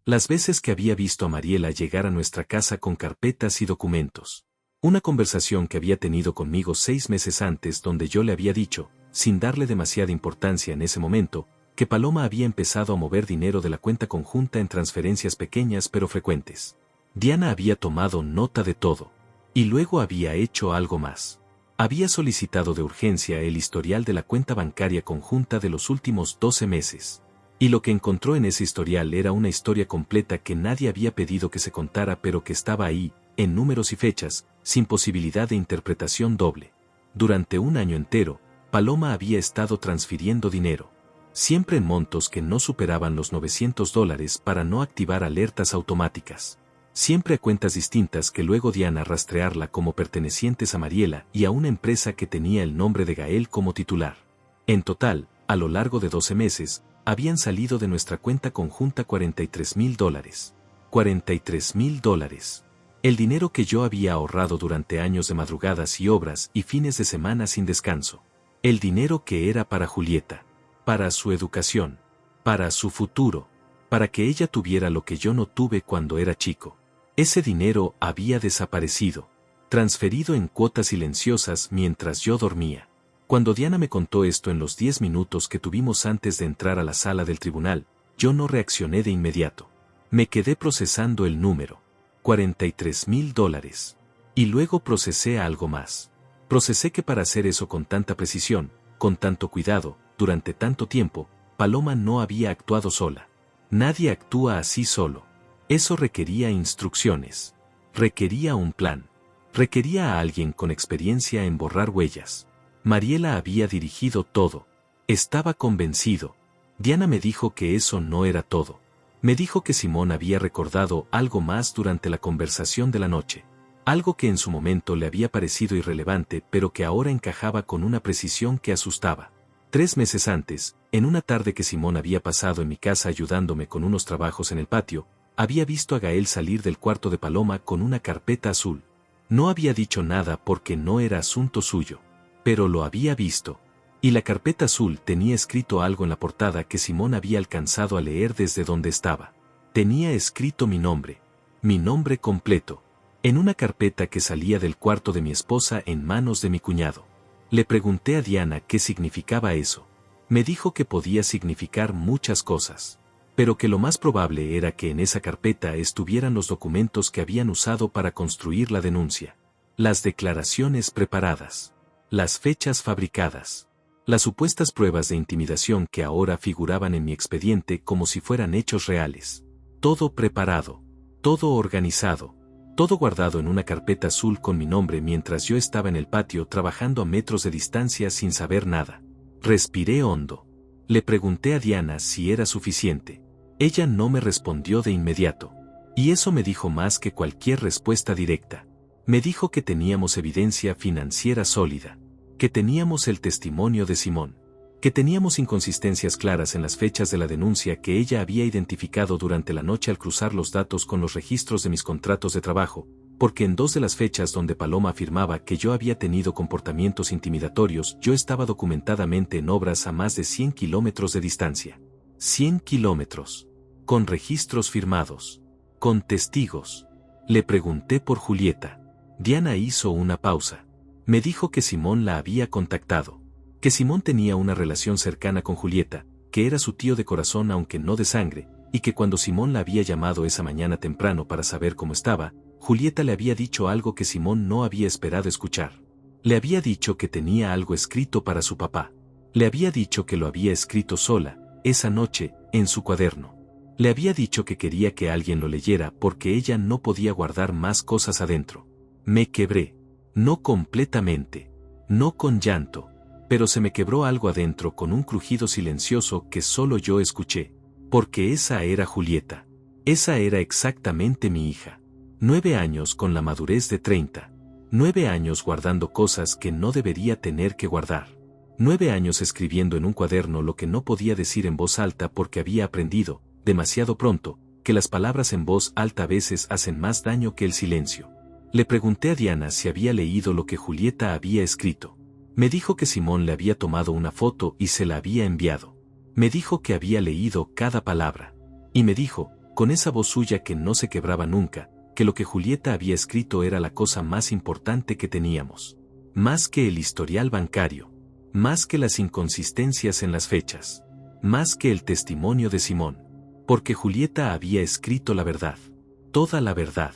Las veces que había visto a Mariela llegar a nuestra casa con carpetas y documentos. Una conversación que había tenido conmigo 6 meses antes donde yo le había dicho, sin darle demasiada importancia en ese momento, que Paloma había empezado a mover dinero de la cuenta conjunta en transferencias pequeñas pero frecuentes. Diana había tomado nota de todo. Y luego había hecho algo más. Había solicitado de urgencia el historial de la cuenta bancaria conjunta de los últimos 12 meses. Y lo que encontró en ese historial era una historia completa que nadie había pedido que se contara pero que estaba ahí, en números y fechas, sin posibilidad de interpretación doble. Durante un año entero, Paloma había estado transfiriendo dinero. Siempre en montos que no superaban los $900 para no activar alertas automáticas. Siempre a cuentas distintas que luego Diana rastrearla como pertenecientes a Mariela y a una empresa que tenía el nombre de Gael como titular. En total, a lo largo de 12 meses, habían salido de nuestra cuenta conjunta $43,000. $43,000. El dinero que yo había ahorrado durante años de madrugadas y obras y fines de semana sin descanso. El dinero que era para Julieta. Para su educación. Para su futuro. Para que ella tuviera lo que yo no tuve cuando era chico. Ese dinero había desaparecido. transferido en cuotas silenciosas mientras yo dormía. Cuando Diana me contó esto en los 10 minutos que tuvimos antes de entrar a la sala del tribunal, yo no reaccioné de inmediato. Me quedé procesando el número. $43,000. Y luego procesé algo más. Procesé que para hacer eso con tanta precisión, con tanto cuidado, durante tanto tiempo, Paloma no había actuado sola. Nadie actúa así solo. Eso requería instrucciones. Requería un plan. Requería a alguien con experiencia en borrar huellas. Mariela había dirigido todo. Estaba convencido. Diana me dijo que eso no era todo. Me dijo que Simón había recordado algo más durante la conversación de la noche. Algo que en su momento le había parecido irrelevante pero que ahora encajaba con una precisión que asustaba. 3 meses antes, en una tarde que Simón había pasado en mi casa ayudándome con unos trabajos en el patio, había visto a Gael salir del cuarto de Paloma con una carpeta azul. No había dicho nada porque no era asunto suyo. Pero lo había visto. Y la carpeta azul tenía escrito algo en la portada que Simón había alcanzado a leer desde donde estaba. Tenía escrito mi nombre completo, en una carpeta que salía del cuarto de mi esposa en manos de mi cuñado. Le pregunté a Diana qué significaba eso. Me dijo que podía significar muchas cosas, pero que lo más probable era que en esa carpeta estuvieran los documentos que habían usado para construir la denuncia, las declaraciones preparadas, las fechas fabricadas, las supuestas pruebas de intimidación que ahora figuraban en mi expediente como si fueran hechos reales. Todo preparado, todo organizado, todo guardado en una carpeta azul con mi nombre mientras yo estaba en el patio trabajando a metros de distancia sin saber nada. Respiré hondo. Le pregunté a Diana si era suficiente. Ella no me respondió de inmediato. Y eso me dijo más que cualquier respuesta directa. Me dijo que teníamos evidencia financiera sólida, que teníamos el testimonio de Simón, que teníamos inconsistencias claras en las fechas de la denuncia que ella había identificado durante la noche al cruzar los datos con los registros de mis contratos de trabajo, porque en 2 de las fechas donde Paloma afirmaba que yo había tenido comportamientos intimidatorios yo estaba documentadamente en obras a más de 100 kilómetros de distancia. 100 kilómetros. Con registros firmados. Con testigos. Le pregunté por Julieta. Diana hizo una pausa. Me dijo que Simón la había contactado. Que Simón tenía una relación cercana con Julieta, que era su tío de corazón aunque no de sangre, y que cuando Simón la había llamado esa mañana temprano para saber cómo estaba, Julieta le había dicho algo que Simón no había esperado escuchar. Le había dicho que tenía algo escrito para su papá. Le había dicho que lo había escrito sola, esa noche, en su cuaderno. Le había dicho que quería que alguien lo leyera porque ella no podía guardar más cosas adentro. Me quebré. No completamente. No con llanto. Pero se me quebró algo adentro con un crujido silencioso que solo yo escuché. Porque esa era Julieta. Esa era exactamente mi hija. 9 años con la madurez de 30. 9 años guardando cosas que no debería tener que guardar. 9 años escribiendo en un cuaderno lo que no podía decir en voz alta porque había aprendido, demasiado pronto, que las palabras en voz alta a veces hacen más daño que el silencio. Le pregunté a Diana si había leído lo que Julieta había escrito. Me dijo que Simón le había tomado una foto y se la había enviado. Me dijo que había leído cada palabra. Y me dijo, con esa voz suya que no se quebraba nunca, que lo que Julieta había escrito era la cosa más importante que teníamos. Más que el historial bancario. Más que las inconsistencias en las fechas. Más que el testimonio de Simón. Porque Julieta había escrito la verdad. Toda la verdad.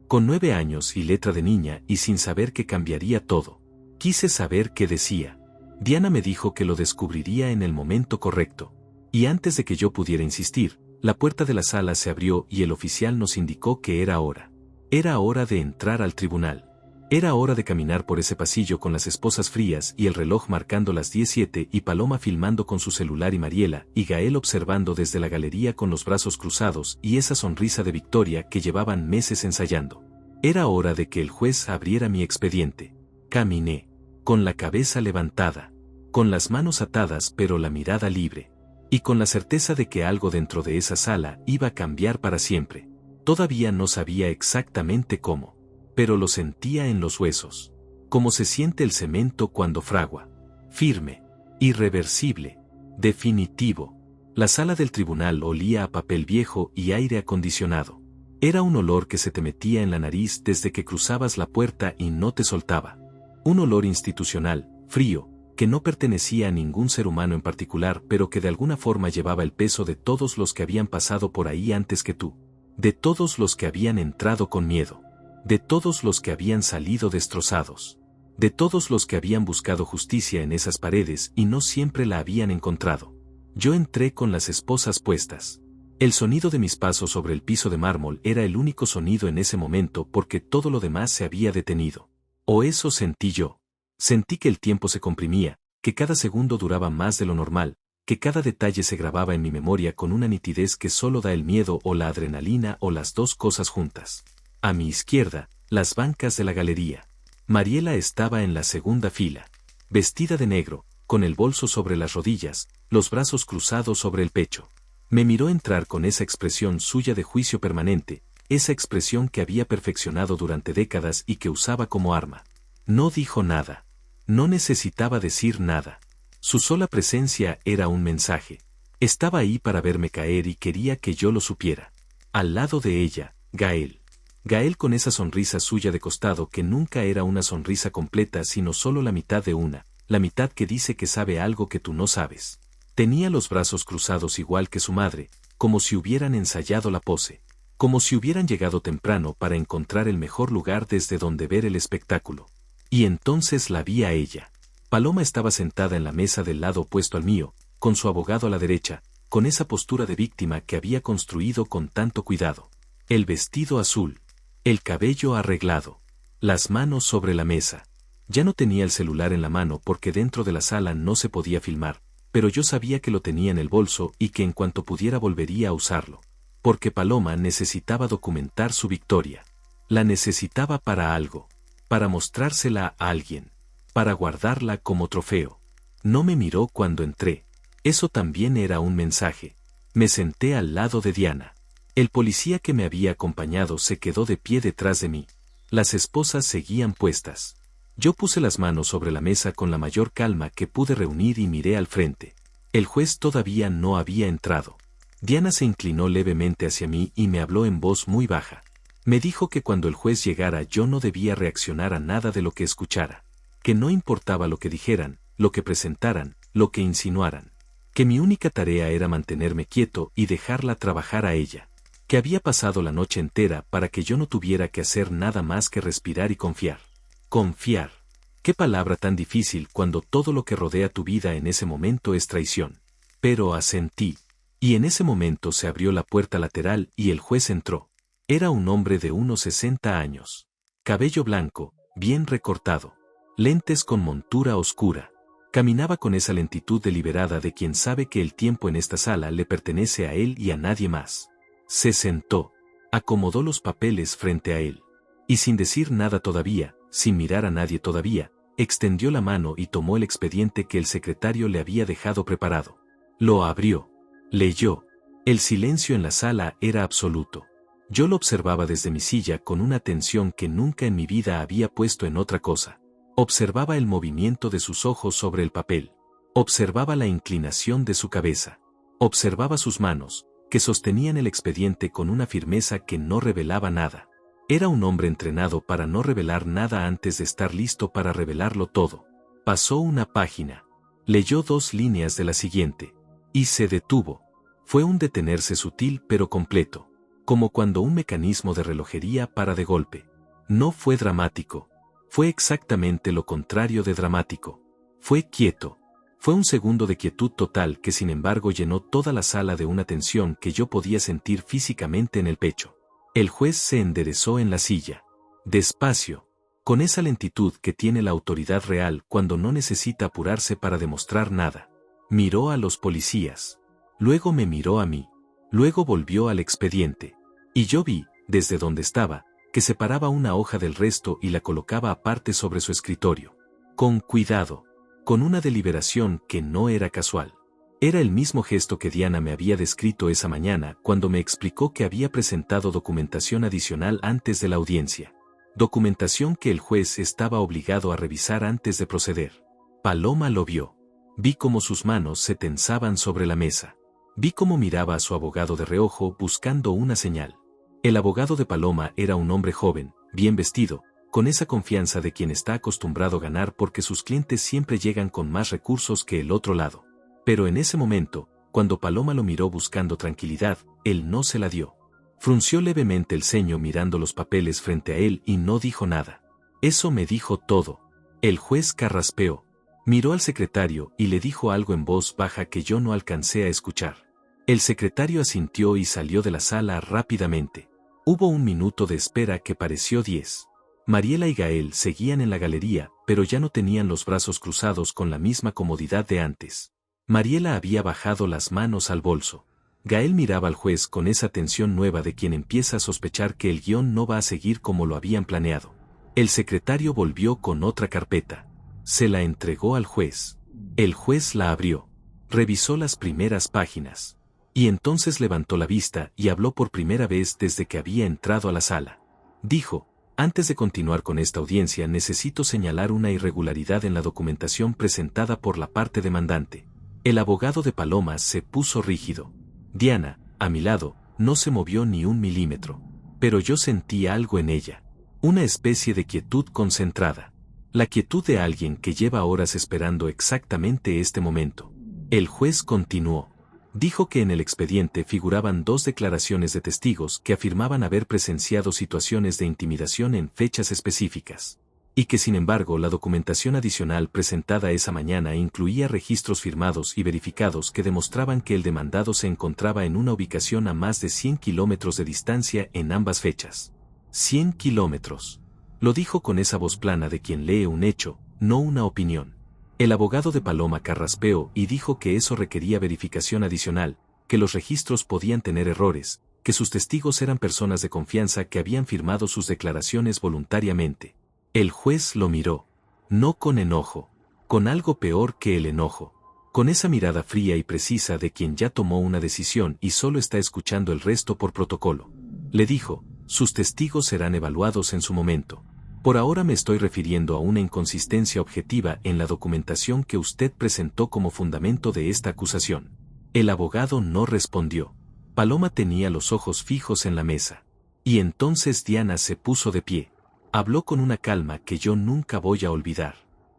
Con 9 años y letra de niña y sin saber que cambiaría todo. Quise saber qué decía. Diana me dijo que lo descubriría en el momento correcto. Y antes de que yo pudiera insistir, la puerta de la sala se abrió y el oficial nos indicó que era hora. Era hora de entrar al tribunal. Era hora de caminar por ese pasillo con las esposas frías y el reloj marcando las 17 y Paloma filmando con su celular y Mariela y Gael observando desde la galería con los brazos cruzados y esa sonrisa de victoria que llevaban meses ensayando. Era hora de que el juez abriera mi expediente. Caminé, con la cabeza levantada, con las manos atadas pero la mirada libre, y con la certeza de que algo dentro de esa sala iba a cambiar para siempre. Todavía no sabía exactamente cómo, pero lo sentía en los huesos, como se siente el cemento cuando fragua. Firme, irreversible, definitivo. La sala del tribunal olía a papel viejo y aire acondicionado. Era un olor que se te metía en la nariz desde que cruzabas la puerta y no te soltaba. Un olor institucional, frío, que no pertenecía a ningún ser humano en particular, pero que de alguna forma llevaba el peso de todos los que habían pasado por ahí antes que tú. De todos los que habían entrado con miedo. De todos los que habían salido destrozados. De todos los que habían buscado justicia en esas paredes y no siempre la habían encontrado. Yo entré con las esposas puestas. El sonido de mis pasos sobre el piso de mármol era el único sonido en ese momento porque todo lo demás se había detenido. O eso sentí yo. Sentí que el tiempo se comprimía, que cada segundo duraba más de lo normal, que cada detalle se grababa en mi memoria con una nitidez que solo da el miedo o la adrenalina o las dos cosas juntas. A mi izquierda, las bancas de la galería. Mariela estaba en la segunda fila. Vestida de negro, con el bolso sobre las rodillas, los brazos cruzados sobre el pecho. Me miró entrar con esa expresión suya de juicio permanente, esa expresión que había perfeccionado durante décadas y que usaba como arma. No dijo nada. No necesitaba decir nada. Su sola presencia era un mensaje. Estaba ahí para verme caer y quería que yo lo supiera. Al lado de ella, Gael. Gael con esa sonrisa suya de costado que nunca era una sonrisa completa sino solo la mitad de una, la mitad que dice que sabe algo que tú no sabes. Tenía los brazos cruzados igual que su madre, como si hubieran ensayado la pose, como si hubieran llegado temprano para encontrar el mejor lugar desde donde ver el espectáculo. Y entonces la vi a ella. Paloma estaba sentada en la mesa del lado opuesto al mío, con su abogado a la derecha, con esa postura de víctima que había construido con tanto cuidado. El vestido azul, el cabello arreglado, las manos sobre la mesa. Ya no tenía el celular en la mano porque dentro de la sala no se podía filmar, pero yo sabía que lo tenía en el bolso y que en cuanto pudiera volvería a usarlo. Porque Paloma necesitaba documentar su victoria. La necesitaba para algo. Para mostrársela a alguien. Para guardarla como trofeo. No me miró cuando entré. Eso también era un mensaje. Me senté al lado de Diana. El policía que me había acompañado se quedó de pie detrás de mí. Las esposas seguían puestas. Yo puse las manos sobre la mesa con la mayor calma que pude reunir y miré al frente. El juez todavía no había entrado. Diana se inclinó levemente hacia mí y me habló en voz muy baja. Me dijo que cuando el juez llegara yo no debía reaccionar a nada de lo que escuchara. Que no importaba lo que dijeran, lo que presentaran, lo que insinuaran. Que mi única tarea era mantenerme quieto y dejarla trabajar a ella. Que había pasado la noche entera para que yo no tuviera que hacer nada más que respirar y confiar. Confiar. Qué palabra tan difícil cuando todo lo que rodea tu vida en ese momento es traición. Pero asentí. Y en ese momento se abrió la puerta lateral y el juez entró. Era un hombre de unos 60 años. Cabello blanco, bien recortado. Lentes con montura oscura. Caminaba con esa lentitud deliberada de quien sabe que el tiempo en esta sala le pertenece a él y a nadie más. Se sentó. Acomodó los papeles frente a él. Y sin decir nada todavía, sin mirar a nadie todavía, extendió la mano y tomó el expediente que el secretario le había dejado preparado. Lo abrió. Leyó. El silencio en la sala era absoluto. Yo lo observaba desde mi silla con una atención que nunca en mi vida había puesto en otra cosa. Observaba el movimiento de sus ojos sobre el papel. Observaba la inclinación de su cabeza. Observaba sus manos, que sostenían el expediente con una firmeza que no revelaba nada. Era un hombre entrenado para no revelar nada antes de estar listo para revelarlo todo. Pasó una página. Leyó 2 líneas de la siguiente. Y se detuvo. Fue un detenerse sutil pero completo. Como cuando un mecanismo de relojería para de golpe. No fue dramático. Fue exactamente lo contrario de dramático. Fue quieto. Fue un segundo de quietud total que sin embargo llenó toda la sala de una tensión que yo podía sentir físicamente en el pecho. El juez se enderezó en la silla. Despacio. Con esa lentitud que tiene la autoridad real cuando no necesita apurarse para demostrar nada. Miró a los policías. Luego me miró a mí. Luego volvió al expediente. Y yo vi, desde donde estaba, que separaba una hoja del resto y la colocaba aparte sobre su escritorio. Con cuidado. Con una deliberación que no era casual. Era el mismo gesto que Diana me había descrito esa mañana cuando me explicó que había presentado documentación adicional antes de la audiencia. Documentación que el juez estaba obligado a revisar antes de proceder. Paloma lo vio. Vi cómo sus manos se tensaban sobre la mesa. Vi cómo miraba a su abogado de reojo buscando una señal. El abogado de Paloma era un hombre joven, bien vestido, con esa confianza de quien está acostumbrado a ganar porque sus clientes siempre llegan con más recursos que el otro lado. Pero en ese momento, cuando Paloma lo miró buscando tranquilidad, él no se la dio. Frunció levemente el ceño mirando los papeles frente a él y no dijo nada. Eso me dijo todo. El juez carraspeó. Miró al secretario y le dijo algo en voz baja que yo no alcancé a escuchar. El secretario asintió y salió de la sala rápidamente. Hubo un minuto de espera que pareció 10. Mariela y Gael seguían en la galería, pero ya no tenían los brazos cruzados con la misma comodidad de antes. Mariela había bajado las manos al bolso. Gael miraba al juez con esa tensión nueva de quien empieza a sospechar que el guión no va a seguir como lo habían planeado. El secretario volvió con otra carpeta. Se la entregó al juez. El juez la abrió. Revisó las primeras páginas. Y entonces levantó la vista y habló por primera vez desde que había entrado a la sala. Dijo: antes de continuar con esta audiencia necesito señalar una irregularidad en la documentación presentada por la parte demandante. El abogado de Paloma se puso rígido. Diana, a mi lado, no se movió ni un milímetro. Pero yo sentí algo en ella. Una especie de quietud concentrada. La quietud de alguien que lleva horas esperando exactamente este momento. El juez continuó. Dijo que en el expediente figuraban 2 declaraciones de testigos que afirmaban haber presenciado situaciones de intimidación en fechas específicas. Y que sin embargo la documentación adicional presentada esa mañana incluía registros firmados y verificados que demostraban que el demandado se encontraba en una ubicación a más de 100 kilómetros de distancia en ambas fechas. 100 kilómetros. Lo dijo con esa voz plana de quien lee un hecho, no una opinión. El abogado de Paloma carraspeó y dijo que eso requería verificación adicional, que los registros podían tener errores, que sus testigos eran personas de confianza que habían firmado sus declaraciones voluntariamente. El juez lo miró. No con enojo, con algo peor que el enojo. Con esa mirada fría y precisa de quien ya tomó una decisión y solo está escuchando el resto por protocolo. Le dijo: sus testigos serán evaluados en su momento. Por ahora me estoy refiriendo a una inconsistencia objetiva en la documentación que usted presentó como fundamento de esta acusación. El abogado no respondió. Paloma tenía los ojos fijos en la mesa. Y entonces Diana se puso de pie. Habló con una calma que yo nunca voy a olvidar.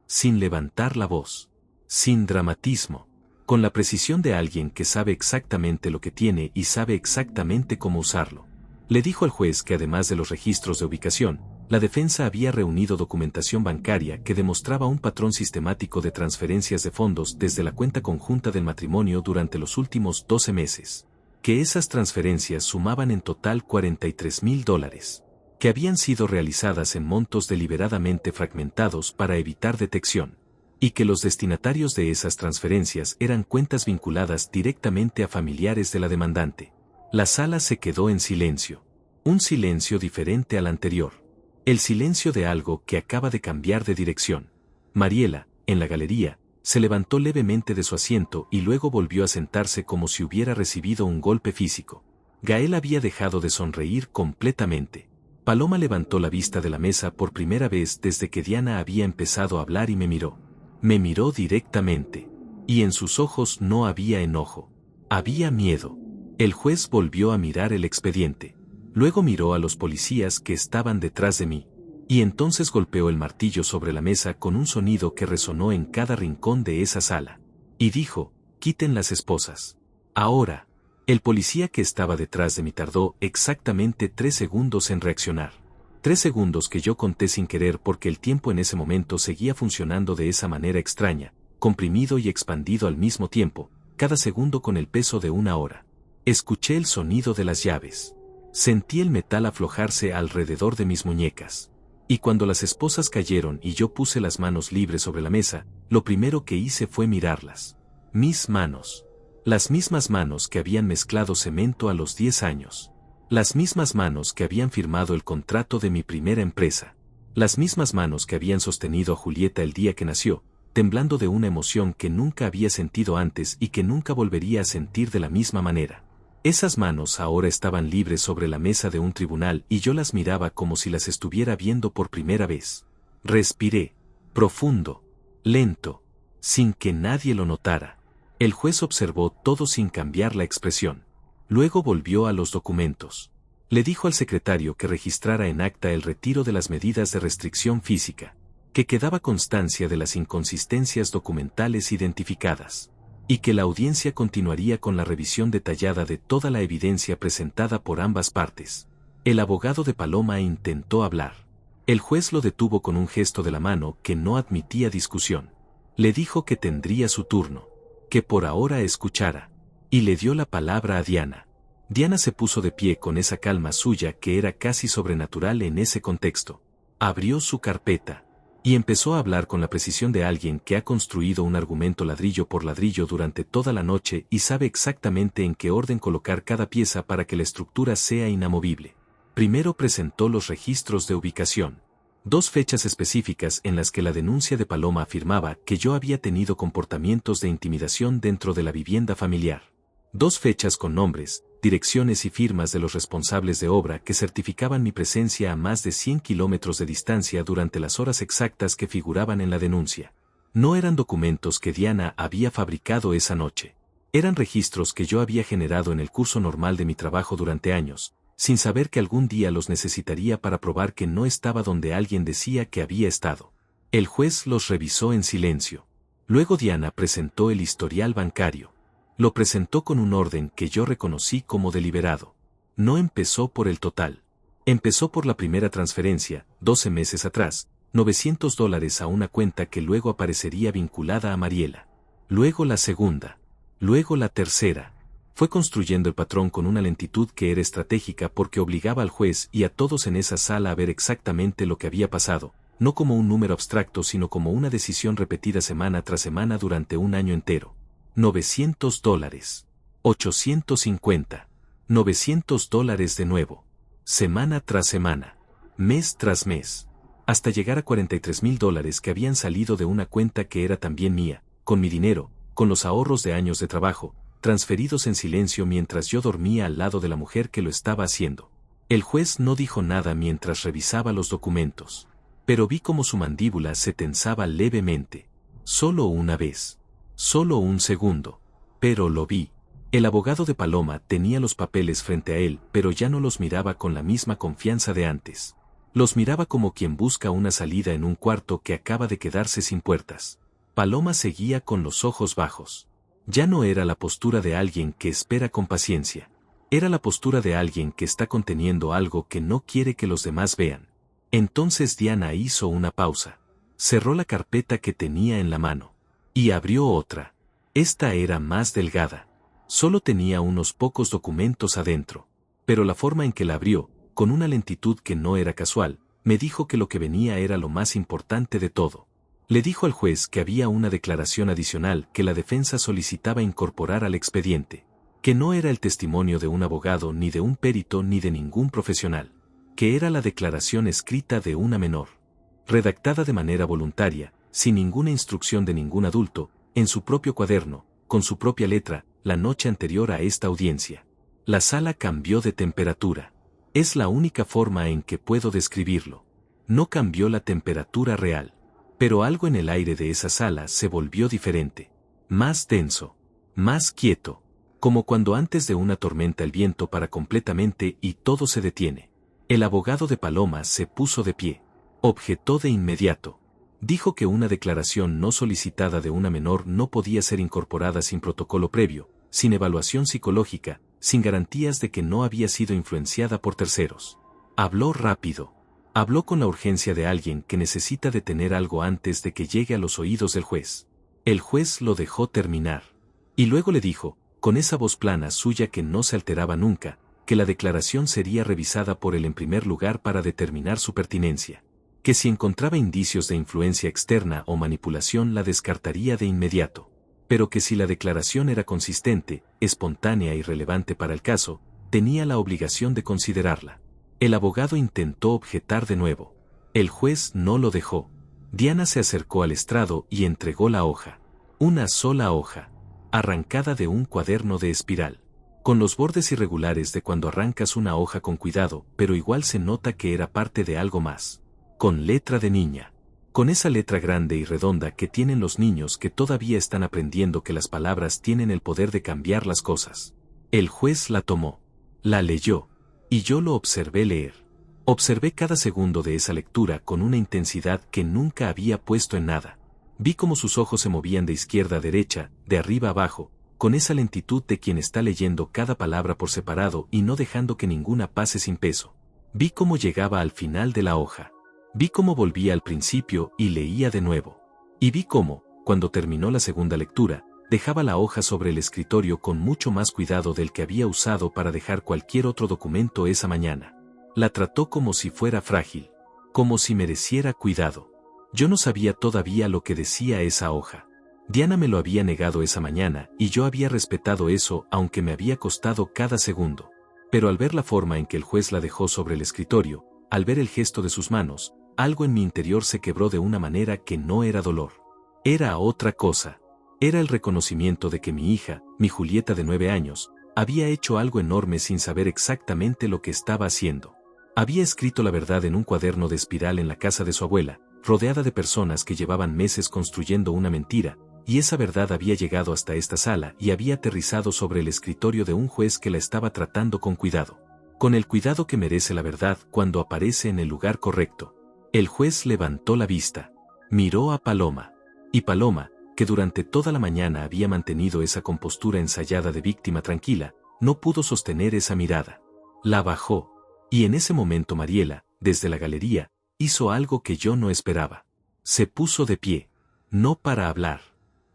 Sin levantar la voz. Sin dramatismo. Con la precisión de alguien que sabe exactamente lo que tiene y sabe exactamente cómo usarlo. Le dijo al juez que además de los registros de ubicación, la defensa había reunido documentación bancaria que demostraba un patrón sistemático de transferencias de fondos desde la cuenta conjunta del matrimonio durante los últimos 12 meses. Que esas transferencias sumaban en total $43,000. Que habían sido realizadas en montos deliberadamente fragmentados para evitar detección. Y que los destinatarios de esas transferencias eran cuentas vinculadas directamente a familiares de la demandante. La sala se quedó en silencio. Un silencio diferente al anterior. El silencio de algo que acaba de cambiar de dirección. Mariela, en la galería, se levantó levemente de su asiento y luego volvió a sentarse como si hubiera recibido un golpe físico. Gael había dejado de sonreír completamente. Paloma levantó la vista de la mesa por primera vez desde que Diana había empezado a hablar y me miró. Me miró directamente. Y en sus ojos no había enojo. Había miedo. El juez volvió a mirar el expediente. Luego miró a los policías que estaban detrás de mí. Y entonces golpeó el martillo sobre la mesa con un sonido que resonó en cada rincón de esa sala. Y dijo: quiten las esposas. Ahora. El policía que estaba detrás de mí tardó exactamente 3 segundos en reaccionar. 3 segundos que yo conté sin querer porque el tiempo en ese momento seguía funcionando de esa manera extraña, comprimido y expandido al mismo tiempo, cada segundo con el peso de una hora. Escuché el sonido de las llaves. Sentí el metal aflojarse alrededor de mis muñecas. Y cuando las esposas cayeron y yo puse las manos libres sobre la mesa, lo primero que hice fue mirarlas. Mis manos. Las mismas manos que habían mezclado cemento a los 10 años. Las mismas manos que habían firmado el contrato de mi primera empresa. Las mismas manos que habían sostenido a Julieta el día que nació, temblando de una emoción que nunca había sentido antes y que nunca volvería a sentir de la misma manera. Esas manos ahora estaban libres sobre la mesa de un tribunal y yo las miraba como si las estuviera viendo por primera vez. Respiré. Profundo. Lento. Sin que nadie lo notara. El juez observó todo sin cambiar la expresión. Luego volvió a los documentos. Le dijo al secretario que registrara en acta el retiro de las medidas de restricción física, que quedaba constancia de las inconsistencias documentales identificadas, y que la audiencia continuaría con la revisión detallada de toda la evidencia presentada por ambas partes. El abogado de Paloma intentó hablar. El juez lo detuvo con un gesto de la mano que no admitía discusión. Le dijo que tendría su turno, que por ahora escuchara, y le dio la palabra a Diana. Diana se puso de pie con esa calma suya que era casi sobrenatural en ese contexto. Abrió su carpeta y empezó a hablar con la precisión de alguien que ha construido un argumento ladrillo por ladrillo durante toda la noche y sabe exactamente en qué orden colocar cada pieza para que la estructura sea inamovible. Primero presentó los registros de ubicación. 2 fechas específicas en las que la denuncia de Paloma afirmaba que yo había tenido comportamientos de intimidación dentro de la vivienda familiar. 2 fechas con nombres, direcciones y firmas de los responsables de obra que certificaban mi presencia a más de 100 kilómetros de distancia durante las horas exactas que figuraban en la denuncia. No eran documentos que Diana había fabricado esa noche. Eran registros que yo había generado en el curso normal de mi trabajo durante años, sin saber que algún día los necesitaría para probar que no estaba donde alguien decía que había estado. El juez los revisó en silencio. Luego Diana presentó el historial bancario. Lo presentó con un orden que yo reconocí como deliberado. No empezó por el total. Empezó por la primera transferencia, 12 meses atrás, $900 a una cuenta que luego aparecería vinculada a Mariela. Luego la segunda. Luego la tercera. Fue construyendo el patrón con una lentitud que era estratégica porque obligaba al juez y a todos en esa sala a ver exactamente lo que había pasado, no como un número abstracto sino como una decisión repetida semana tras semana durante un año entero. $900. 850. $900 de nuevo. Semana tras semana. Mes tras mes. Hasta llegar a $43,000 que habían salido de una cuenta que era también mía, con mi dinero, con los ahorros de años de trabajo, transferidos en silencio mientras yo dormía al lado de la mujer que lo estaba haciendo. El juez no dijo nada mientras revisaba los documentos, pero vi como su mandíbula se tensaba levemente. Solo una vez. Solo un segundo. Pero lo vi. El abogado de Paloma tenía los papeles frente a él, pero ya no los miraba con la misma confianza de antes. Los miraba como quien busca una salida en un cuarto que acaba de quedarse sin puertas. Paloma seguía con los ojos bajos. Ya no era la postura de alguien que espera con paciencia. Era la postura de alguien que está conteniendo algo que no quiere que los demás vean. Entonces Diana hizo una pausa. Cerró la carpeta que tenía en la mano. Y abrió otra. Esta era más delgada. Solo tenía unos pocos documentos adentro. Pero la forma en que la abrió, con una lentitud que no era casual, me dijo que lo que venía era lo más importante de todo. Le dijo al juez que había una declaración adicional que la defensa solicitaba incorporar al expediente, que no era el testimonio de un abogado ni de un perito ni de ningún profesional, que era la declaración escrita de una menor, redactada de manera voluntaria, sin ninguna instrucción de ningún adulto, en su propio cuaderno, con su propia letra, la noche anterior a esta audiencia. La sala cambió de temperatura. Es la única forma en que puedo describirlo. No cambió la temperatura real. Pero algo en el aire de esa sala se volvió diferente. Más denso. Más quieto. Como cuando antes de una tormenta el viento para completamente y todo se detiene. El abogado de Paloma se puso de pie. Objetó de inmediato. Dijo que una declaración no solicitada de una menor no podía ser incorporada sin protocolo previo, sin evaluación psicológica, sin garantías de que no había sido influenciada por terceros. Habló rápido. Habló con la urgencia de alguien que necesita detener algo antes de que llegue a los oídos del juez. El juez lo dejó terminar. Y luego le dijo, con esa voz plana suya que no se alteraba nunca, que la declaración sería revisada por él en primer lugar para determinar su pertinencia. Que si encontraba indicios de influencia externa o manipulación la descartaría de inmediato. Pero que si la declaración era consistente, espontánea y relevante para el caso, tenía la obligación de considerarla. El abogado intentó objetar de nuevo. El juez no lo dejó. Diana se acercó al estrado y entregó la hoja. Una sola hoja, arrancada de un cuaderno de espiral, con los bordes irregulares de cuando arrancas una hoja con cuidado, pero igual se nota que era parte de algo más. Con letra de niña. Con esa letra grande y redonda que tienen los niños que todavía están aprendiendo que las palabras tienen el poder de cambiar las cosas. El juez la tomó. La leyó. Y yo lo observé leer. Observé cada segundo de esa lectura con una intensidad que nunca había puesto en nada. Vi cómo sus ojos se movían de izquierda a derecha, de arriba a abajo, con esa lentitud de quien está leyendo cada palabra por separado y no dejando que ninguna pase sin peso. Vi cómo llegaba al final de la hoja. Vi cómo volvía al principio y leía de nuevo. Y vi cómo, cuando terminó la segunda lectura, dejaba la hoja sobre el escritorio con mucho más cuidado del que había usado para dejar cualquier otro documento esa mañana. La trató como si fuera frágil, como si mereciera cuidado. Yo no sabía todavía lo que decía esa hoja. Diana me lo había negado esa mañana y yo había respetado eso aunque me había costado cada segundo. Pero al ver la forma en que el juez la dejó sobre el escritorio, al ver el gesto de sus manos, algo en mi interior se quebró de una manera que no era dolor. Era otra cosa. Era el reconocimiento de que mi hija, mi Julieta de 9 años, había hecho algo enorme sin saber exactamente lo que estaba haciendo. Había escrito la verdad en un cuaderno de espiral en la casa de su abuela, rodeada de personas que llevaban meses construyendo una mentira, y esa verdad había llegado hasta esta sala y había aterrizado sobre el escritorio de un juez que la estaba tratando con cuidado. Con el cuidado que merece la verdad cuando aparece en el lugar correcto. El juez levantó la vista. Miró a Paloma. Y Paloma, que durante toda la mañana había mantenido esa compostura ensayada de víctima tranquila, no pudo sostener esa mirada. La bajó. Y en ese momento Mariela, desde la galería, hizo algo que yo no esperaba. Se puso de pie. No para hablar.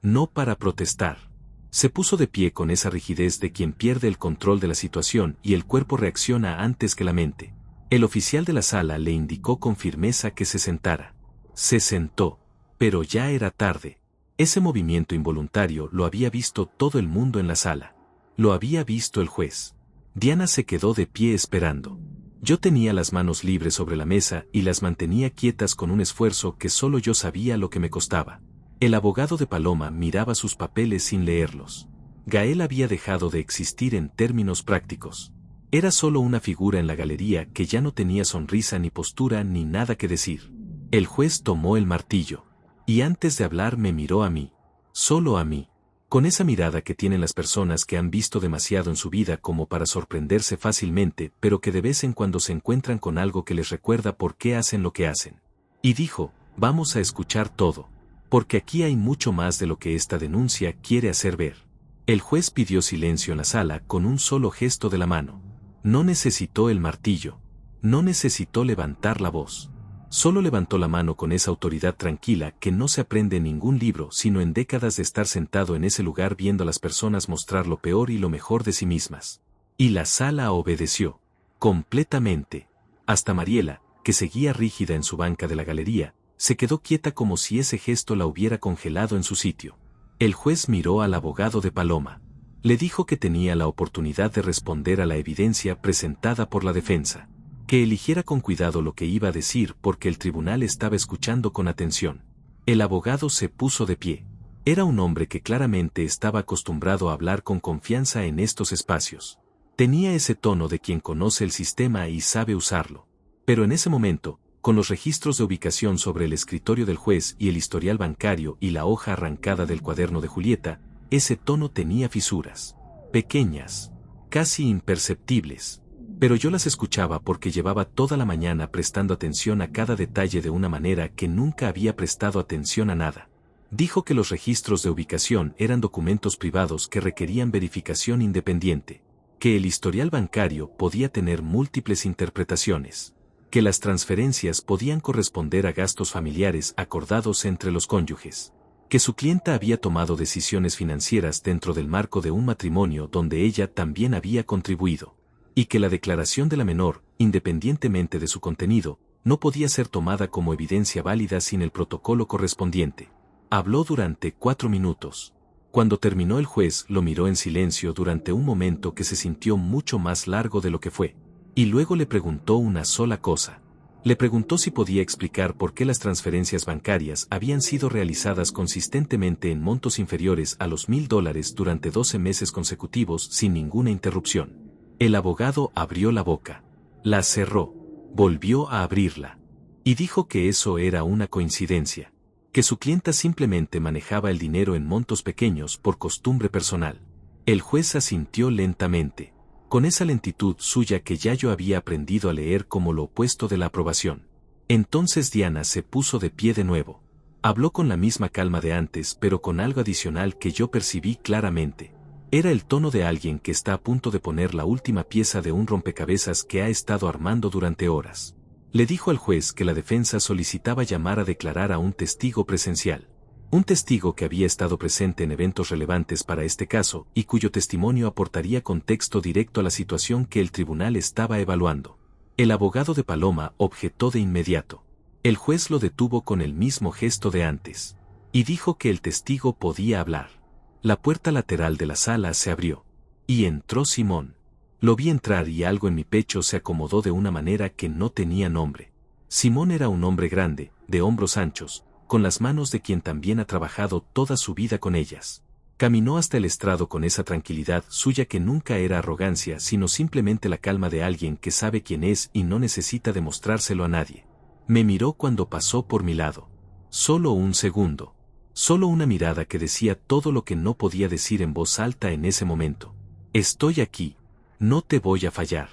No para protestar. Se puso de pie con esa rigidez de quien pierde el control de la situación y el cuerpo reacciona antes que la mente. El oficial de la sala le indicó con firmeza que se sentara. Se sentó. Pero ya era tarde. Ese movimiento involuntario lo había visto todo el mundo en la sala. Lo había visto el juez. Diana se quedó de pie esperando. Yo tenía las manos libres sobre la mesa y las mantenía quietas con un esfuerzo que solo yo sabía lo que me costaba. El abogado de Paloma miraba sus papeles sin leerlos. Gael había dejado de existir en términos prácticos. Era solo una figura en la galería que ya no tenía sonrisa ni postura ni nada que decir. El juez tomó el martillo. Y antes de hablar me miró a mí. Solo a mí. Con esa mirada que tienen las personas que han visto demasiado en su vida como para sorprenderse fácilmente, pero que de vez en cuando se encuentran con algo que les recuerda por qué hacen lo que hacen. Y dijo, vamos a escuchar todo. Porque aquí hay mucho más de lo que esta denuncia quiere hacer ver. El juez pidió silencio en la sala con un solo gesto de la mano. No necesitó el martillo. No necesitó levantar la voz. Solo levantó la mano con esa autoridad tranquila que no se aprende en ningún libro sino en décadas de estar sentado en ese lugar viendo a las personas mostrar lo peor y lo mejor de sí mismas. Y la sala obedeció. Completamente. Hasta Mariela, que seguía rígida en su banca de la galería, se quedó quieta como si ese gesto la hubiera congelado en su sitio. El juez miró al abogado de Paloma. Le dijo que tenía la oportunidad de responder a la evidencia presentada por la defensa. Que eligiera con cuidado lo que iba a decir porque el tribunal estaba escuchando con atención. El abogado se puso de pie. Era un hombre que claramente estaba acostumbrado a hablar con confianza en estos espacios. Tenía ese tono de quien conoce el sistema y sabe usarlo. Pero en ese momento, con los registros de ubicación sobre el escritorio del juez y el historial bancario y la hoja arrancada del cuaderno de Julieta, ese tono tenía fisuras. Pequeñas. Casi imperceptibles. Pero yo las escuchaba porque llevaba toda la mañana prestando atención a cada detalle de una manera que nunca había prestado atención a nada. Dijo que los registros de ubicación eran documentos privados que requerían verificación independiente, que el historial bancario podía tener múltiples interpretaciones, que las transferencias podían corresponder a gastos familiares acordados entre los cónyuges, que su clienta había tomado decisiones financieras dentro del marco de un matrimonio donde ella también había contribuido. Y que la declaración de la menor, independientemente de su contenido, no podía ser tomada como evidencia válida sin el protocolo correspondiente. Habló durante 4 minutos. Cuando terminó el juez lo miró en silencio durante un momento que se sintió mucho más largo de lo que fue. Y luego le preguntó una sola cosa. Le preguntó si podía explicar por qué las transferencias bancarias habían sido realizadas consistentemente en montos inferiores a los $1,000 durante 12 meses consecutivos sin ninguna interrupción. El abogado abrió la boca. La cerró. Volvió a abrirla. Y dijo que eso era una coincidencia. Que su clienta simplemente manejaba el dinero en montos pequeños por costumbre personal. El juez asintió lentamente. con esa lentitud suya que ya yo había aprendido a leer como lo opuesto de la aprobación. Entonces Diana se puso de pie de nuevo. Habló con la misma calma de antes, pero con algo adicional que yo percibí claramente. Era el tono de alguien que está a punto de poner la última pieza de un rompecabezas que ha estado armando durante horas. Le dijo al juez que la defensa solicitaba llamar a declarar a un testigo presencial. Un testigo que había estado presente en eventos relevantes para este caso y cuyo testimonio aportaría contexto directo a la situación que el tribunal estaba evaluando. El abogado de Paloma objetó de inmediato. El juez lo detuvo con el mismo gesto de antes. Y dijo que el testigo podía hablar. La puerta lateral de la sala se abrió. Y entró Simón. Lo vi entrar y algo en mi pecho se acomodó de una manera que no tenía nombre. Simón era un hombre grande, de hombros anchos, con las manos de quien también ha trabajado toda su vida con ellas. Caminó hasta el estrado con esa tranquilidad suya que nunca era arrogancia sino simplemente la calma de alguien que sabe quién es y no necesita demostrárselo a nadie. Me miró cuando pasó por mi lado. Solo un segundo. Solo una mirada que decía todo lo que no podía decir en voz alta en ese momento. Estoy aquí. No te voy a fallar.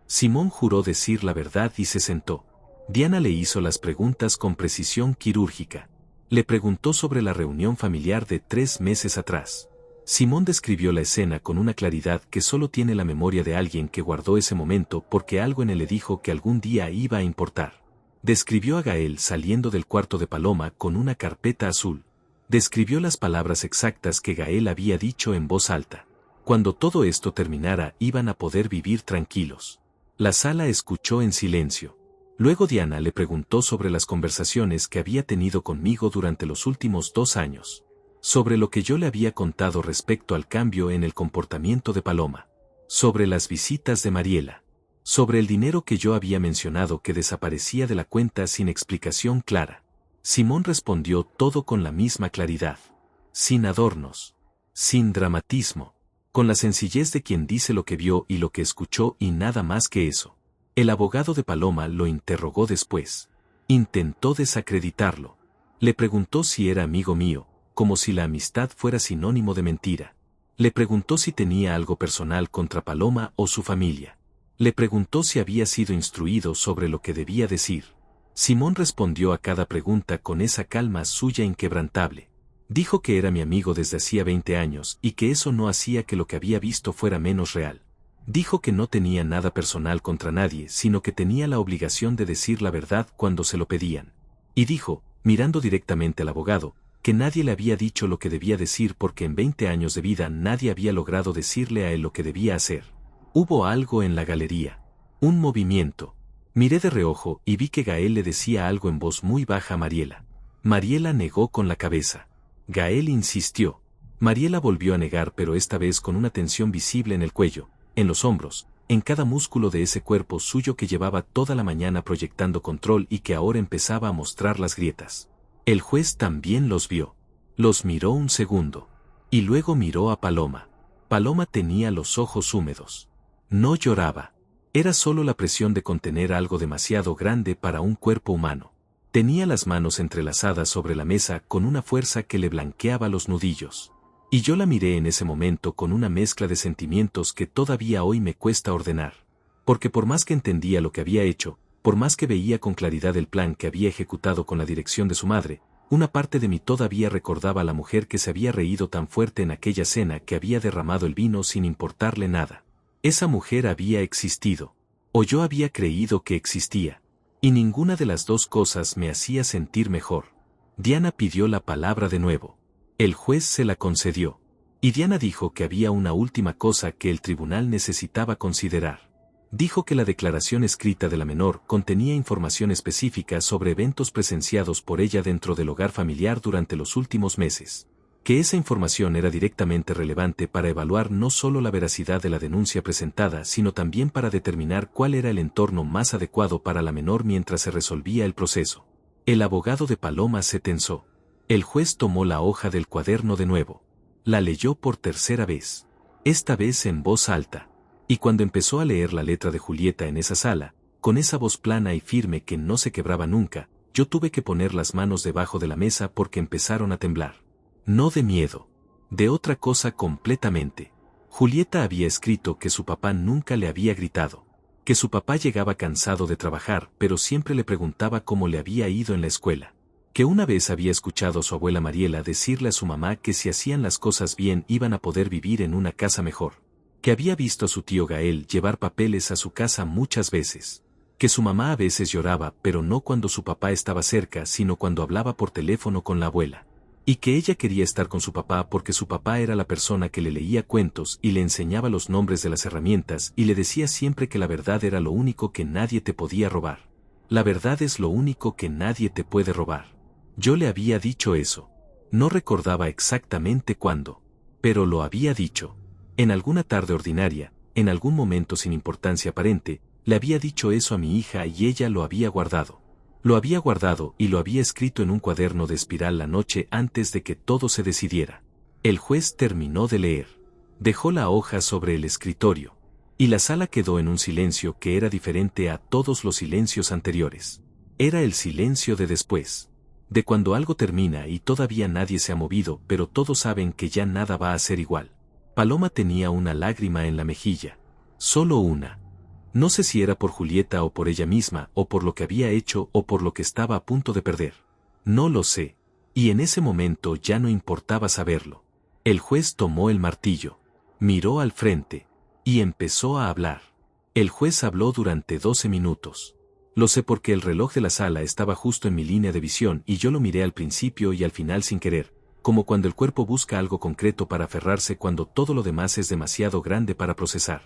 Simón juró decir la verdad y se sentó. Diana le hizo las preguntas con precisión quirúrgica. Le preguntó sobre la reunión familiar de 3 meses atrás. Simón describió la escena con una claridad que solo tiene la memoria de alguien que guardó ese momento porque algo en él le dijo que algún día iba a importar. Describió a Gael saliendo del cuarto de Paloma con una carpeta azul. Describió las palabras exactas que Gael había dicho en voz alta. Cuando todo esto terminara iban a poder vivir tranquilos. La sala escuchó en silencio. Luego Diana le preguntó sobre las conversaciones que había tenido conmigo durante los últimos 2 años. Sobre lo que yo le había contado respecto al cambio en el comportamiento de Paloma. Sobre las visitas de Mariela. Sobre el dinero que yo había mencionado que desaparecía de la cuenta sin explicación clara. Simón respondió todo con la misma claridad. Sin adornos. Sin dramatismo. Con la sencillez de quien dice lo que vio y lo que escuchó y nada más que eso. El abogado de Paloma lo interrogó después. Intentó desacreditarlo. Le preguntó si era amigo mío, como si la amistad fuera sinónimo de mentira. Le preguntó si tenía algo personal contra Paloma o su familia. Le preguntó si había sido instruido sobre lo que debía decir. Simón respondió a cada pregunta con esa calma suya inquebrantable. Dijo que era mi amigo desde hacía 20 años y que eso no hacía que lo que había visto fuera menos real. Dijo que no tenía nada personal contra nadie, sino que tenía la obligación de decir la verdad cuando se lo pedían. Y dijo, mirando directamente al abogado, que nadie le había dicho lo que debía decir porque en 20 años de vida nadie había logrado decirle a él lo que debía hacer. Hubo algo en la galería. Un movimiento. Miré de reojo y vi que Gael le decía algo en voz muy baja a Mariela. Mariela negó con la cabeza. Gael insistió. Mariela volvió a negar, pero esta vez con una tensión visible en el cuello, en los hombros, en cada músculo de ese cuerpo suyo que llevaba toda la mañana proyectando control y que ahora empezaba a mostrar las grietas. El juez también los vio. Los miró un segundo. Y luego miró a Paloma. Paloma tenía los ojos húmedos. No lloraba. Era solo la presión de contener algo demasiado grande para un cuerpo humano. Tenía las manos entrelazadas sobre la mesa con una fuerza que le blanqueaba los nudillos. Y yo la miré en ese momento con una mezcla de sentimientos que todavía hoy me cuesta ordenar. Porque por más que entendía lo que había hecho, por más que veía con claridad el plan que había ejecutado con la dirección de su madre, una parte de mí todavía recordaba a la mujer que se había reído tan fuerte en aquella cena que había derramado el vino sin importarle nada. Esa mujer había existido. O yo había creído que existía. Y ninguna de las dos cosas me hacía sentir mejor. Diana pidió la palabra de nuevo. El juez se la concedió. Y Diana dijo que había una última cosa que el tribunal necesitaba considerar. Dijo que la declaración escrita de la menor contenía información específica sobre eventos presenciados por ella dentro del hogar familiar durante los últimos meses. Que esa información era directamente relevante para evaluar no solo la veracidad de la denuncia presentada, sino también para determinar cuál era el entorno más adecuado para la menor mientras se resolvía el proceso. El abogado de Paloma se tensó. El juez tomó la hoja del cuaderno de nuevo. La leyó por tercera vez. Esta vez en voz alta. Y cuando empezó a leer la letra de Julieta en esa sala, con esa voz plana y firme que no se quebraba nunca, yo tuve que poner las manos debajo de la mesa porque empezaron a temblar. No de miedo. De otra cosa completamente. Julieta había escrito que su papá nunca le había gritado, que su papá llegaba cansado de trabajar pero siempre le preguntaba cómo le había ido en la escuela, que una vez había escuchado a su abuela Mariela decirle a su mamá que si hacían las cosas bien iban a poder vivir en una casa mejor, que había visto a su tío Gael llevar papeles a su casa muchas veces, que su mamá a veces lloraba pero no cuando su papá estaba cerca sino cuando hablaba por teléfono con la abuela, y que ella quería estar con su papá porque su papá era la persona que le leía cuentos y le enseñaba los nombres de las herramientas y le decía siempre que la verdad era lo único que nadie te podía robar. La verdad es lo único que nadie te puede robar. Yo le había dicho eso. No recordaba exactamente cuándo, pero lo había dicho. En alguna tarde ordinaria, en algún momento sin importancia aparente, le había dicho eso a mi hija y ella lo había guardado. Lo había guardado y lo había escrito en un cuaderno de espiral la noche antes de que todo se decidiera. El juez terminó de leer. Dejó la hoja sobre el escritorio. Y la sala quedó en un silencio que era diferente a todos los silencios anteriores. Era el silencio de después. De cuando algo termina y todavía nadie se ha movido, pero todos saben que ya nada va a ser igual. Paloma tenía una lágrima en la mejilla. Solo una. No sé si era por Julieta o por ella misma, o por lo que había hecho o por lo que estaba a punto de perder. No lo sé. Y en ese momento ya no importaba saberlo. El juez tomó el martillo. Miró al frente. Y empezó a hablar. El juez habló durante 12 minutos. Lo sé porque el reloj de la sala estaba justo en mi línea de visión y yo lo miré al principio y al final sin querer, como cuando el cuerpo busca algo concreto para aferrarse cuando todo lo demás es demasiado grande para procesar.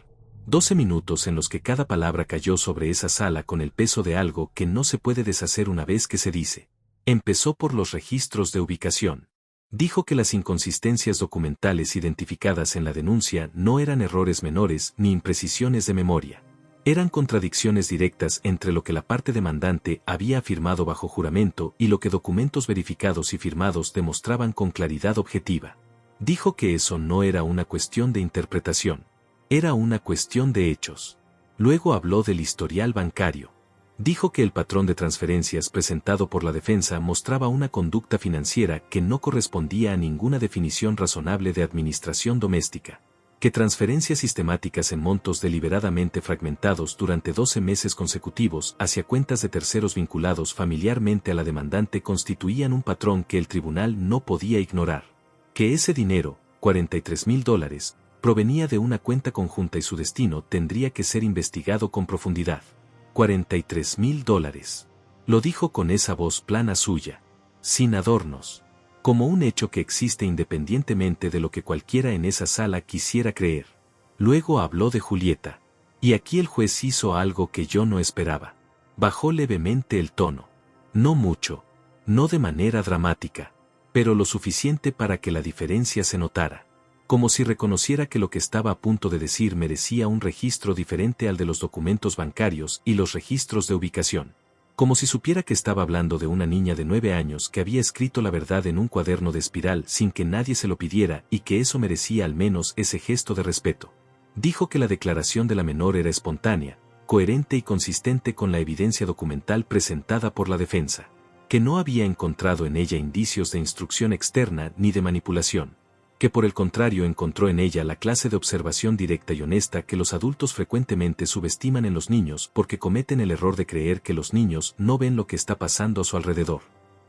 12 minutos en los que cada palabra cayó sobre esa sala con el peso de algo que no se puede deshacer una vez que se dice. Empezó por los registros de ubicación. Dijo que las inconsistencias documentales identificadas en la denuncia no eran errores menores ni imprecisiones de memoria. Eran contradicciones directas entre lo que la parte demandante había afirmado bajo juramento y lo que documentos verificados y firmados demostraban con claridad objetiva. Dijo que eso no era una cuestión de interpretación. Era una cuestión de hechos. Luego habló del historial bancario. Dijo que el patrón de transferencias presentado por la defensa mostraba una conducta financiera que no correspondía a ninguna definición razonable de administración doméstica. Que transferencias sistemáticas en montos deliberadamente fragmentados durante 12 meses consecutivos hacia cuentas de terceros vinculados familiarmente a la demandante constituían un patrón que el tribunal no podía ignorar. Que ese dinero, $43,000, provenía de una cuenta conjunta y su destino tendría que ser investigado con profundidad. $43,000. Lo dijo con esa voz plana suya, sin adornos, como un hecho que existe independientemente de lo que cualquiera en esa sala quisiera creer. Luego habló de Julieta. Y aquí el juez hizo algo que yo no esperaba. Bajó levemente el tono. No mucho, no de manera dramática, pero lo suficiente para que la diferencia se notara. Como si reconociera que lo que estaba a punto de decir merecía un registro diferente al de los documentos bancarios y los registros de ubicación. Como si supiera que estaba hablando de una niña de 9 años que había escrito la verdad en un cuaderno de espiral sin que nadie se lo pidiera y que eso merecía al menos ese gesto de respeto. Dijo que la declaración de la menor era espontánea, coherente y consistente con la evidencia documental presentada por la defensa, que no había encontrado en ella indicios de instrucción externa ni de manipulación, que por el contrario encontró en ella la clase de observación directa y honesta que los adultos frecuentemente subestiman en los niños porque cometen el error de creer que los niños no ven lo que está pasando a su alrededor.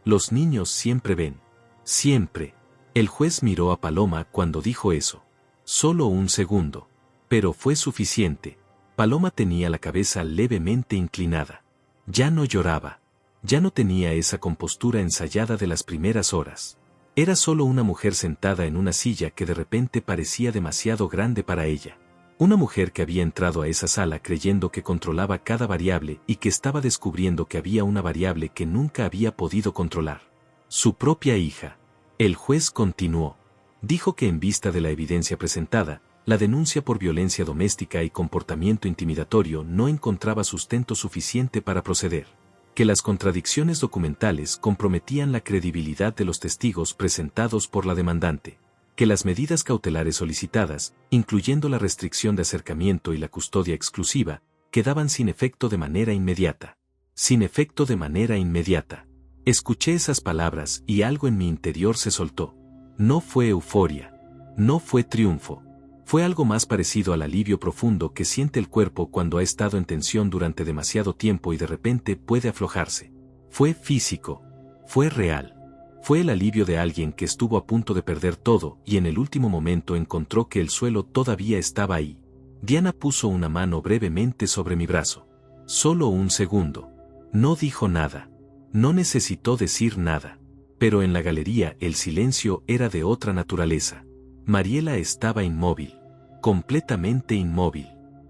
Los niños siempre ven. Siempre. El juez miró a Paloma cuando dijo eso. Solo un segundo. Pero fue suficiente. Paloma tenía la cabeza levemente inclinada. Ya no lloraba. Ya no tenía esa compostura ensayada de las primeras horas. Era solo una mujer sentada en una silla que de repente parecía demasiado grande para ella. Una mujer que había entrado a esa sala creyendo que controlaba cada variable y que estaba descubriendo que había una variable que nunca había podido controlar. Su propia hija. El juez continuó. Dijo que en vista de la evidencia presentada, la denuncia por violencia doméstica y comportamiento intimidatorio no encontraba sustento suficiente para proceder. Que las contradicciones documentales comprometían la credibilidad de los testigos presentados por la demandante, que las medidas cautelares solicitadas, incluyendo la restricción de acercamiento y la custodia exclusiva, quedaban sin efecto de manera inmediata. Sin efecto de manera inmediata. Escuché esas palabras y algo en mi interior se soltó. No fue euforia. No fue triunfo. Fue algo más parecido al alivio profundo que siente el cuerpo cuando ha estado en tensión durante demasiado tiempo y de repente puede aflojarse. Fue físico. Fue real. Fue el alivio de alguien que estuvo a punto de perder todo y en el último momento encontró que el suelo todavía estaba ahí. Diana puso una mano brevemente sobre mi brazo. Solo un segundo. No dijo nada. No necesitó decir nada. Pero en la galería el silencio era de otra naturaleza. Mariela estaba inmóvil. Completamente inmóvil.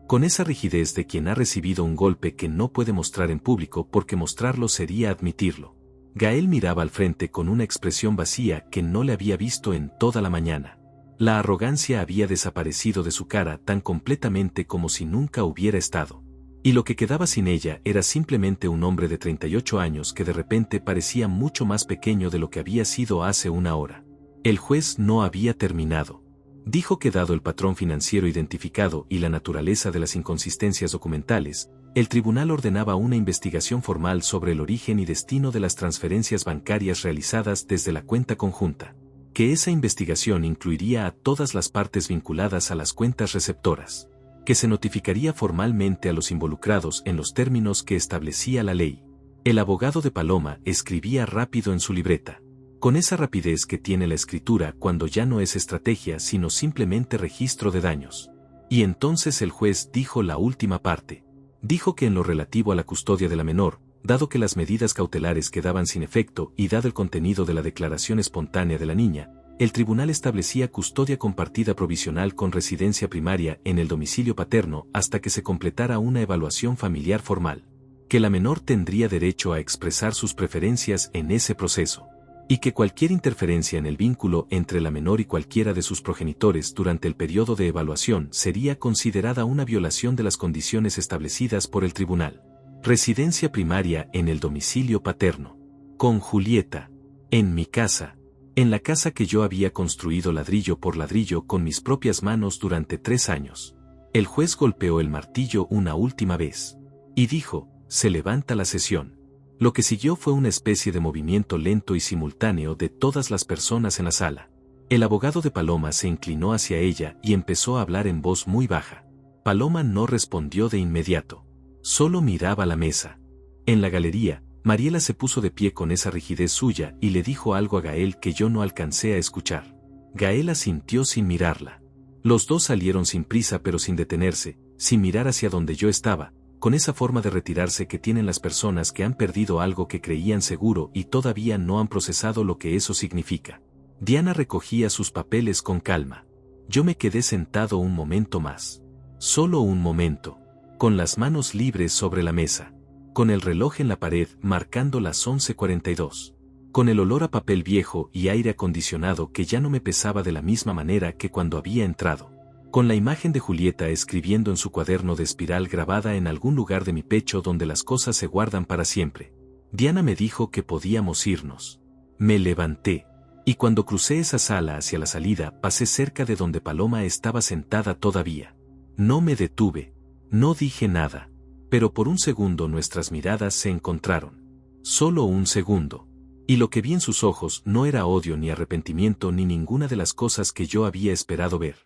Con esa rigidez de quien ha recibido un golpe que no puede mostrar en público porque mostrarlo sería admitirlo. Gael miraba al frente con una expresión vacía que no le había visto en toda la mañana. La arrogancia había desaparecido de su cara tan completamente como si nunca hubiera estado. Y lo que quedaba sin ella era simplemente un hombre de 38 años que de repente parecía mucho más pequeño de lo que había sido hace una hora. El juez no había terminado. Dijo que dado el patrón financiero identificado y la naturaleza de las inconsistencias documentales, el tribunal ordenaba una investigación formal sobre el origen y destino de las transferencias bancarias realizadas desde la cuenta conjunta, que esa investigación incluiría a todas las partes vinculadas a las cuentas receptoras, que se notificaría formalmente a los involucrados en los términos que establecía la ley. El abogado de Paloma escribía rápido en su libreta, con esa rapidez que tiene la escritura cuando ya no es estrategia sino simplemente registro de daños. Y entonces el juez dijo la última parte. Dijo que en lo relativo a la custodia de la menor, dado que las medidas cautelares quedaban sin efecto y dado el contenido de la declaración espontánea de la niña, el tribunal establecía custodia compartida provisional con residencia primaria en el domicilio paterno hasta que se completara una evaluación familiar formal, que la menor tendría derecho a expresar sus preferencias en ese proceso, y que cualquier interferencia en el vínculo entre la menor y cualquiera de sus progenitores durante el periodo de evaluación sería considerada una violación de las condiciones establecidas por el tribunal. Residencia primaria en el domicilio paterno. Con Julieta. En mi casa. En la casa que yo había construido ladrillo por ladrillo con mis propias manos durante 3 años. El juez golpeó el martillo una última vez. Y dijo, se levanta la sesión. Lo que siguió fue una especie de movimiento lento y simultáneo de todas las personas en la sala. El abogado de Paloma se inclinó hacia ella y empezó a hablar en voz muy baja. Paloma no respondió de inmediato. Solo miraba la mesa. En la galería, Mariela se puso de pie con esa rigidez suya y le dijo algo a Gael que yo no alcancé a escuchar. Gael asintió sin mirarla. Los dos salieron sin prisa pero sin detenerse, sin mirar hacia donde yo estaba, con esa forma de retirarse que tienen las personas que han perdido algo que creían seguro y todavía no han procesado lo que eso significa. Diana recogía sus papeles con calma. Yo me quedé sentado un momento más. Solo un momento. Con las manos libres sobre la mesa. Con el reloj en la pared marcando las 11:42. Con el olor a papel viejo y aire acondicionado que ya no me pesaba de la misma manera que cuando había entrado. Con la imagen de Julieta escribiendo en su cuaderno de espiral grabada en algún lugar de mi pecho donde las cosas se guardan para siempre. Diana me dijo que podíamos irnos. Me levanté. Y cuando crucé esa sala hacia la salida pasé cerca de donde Paloma estaba sentada todavía. No me detuve. No dije nada. Pero por un segundo nuestras miradas se encontraron. Solo un segundo. Y lo que vi en sus ojos no era odio ni arrepentimiento ni ninguna de las cosas que yo había esperado ver.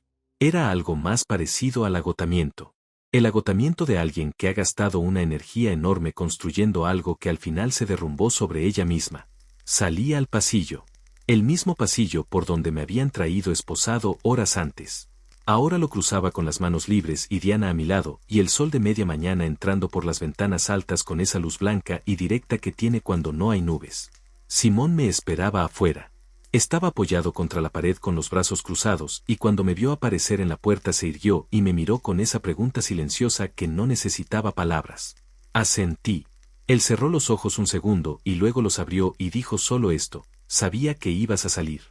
Era algo más parecido al agotamiento. El agotamiento de alguien que ha gastado una energía enorme construyendo algo que al final se derrumbó sobre ella misma. Salí al pasillo. El mismo pasillo por donde me habían traído esposado horas antes. Ahora lo cruzaba con las manos libres y Diana a mi lado, y el sol de media mañana entrando por las ventanas altas con esa luz blanca y directa que tiene cuando no hay nubes. Simón me esperaba afuera. Estaba apoyado contra la pared con los brazos cruzados y cuando me vio aparecer en la puerta se irguió y me miró con esa pregunta silenciosa que no necesitaba palabras. Asentí. Él cerró los ojos un segundo y luego los abrió y dijo solo esto, sabía que ibas a salir.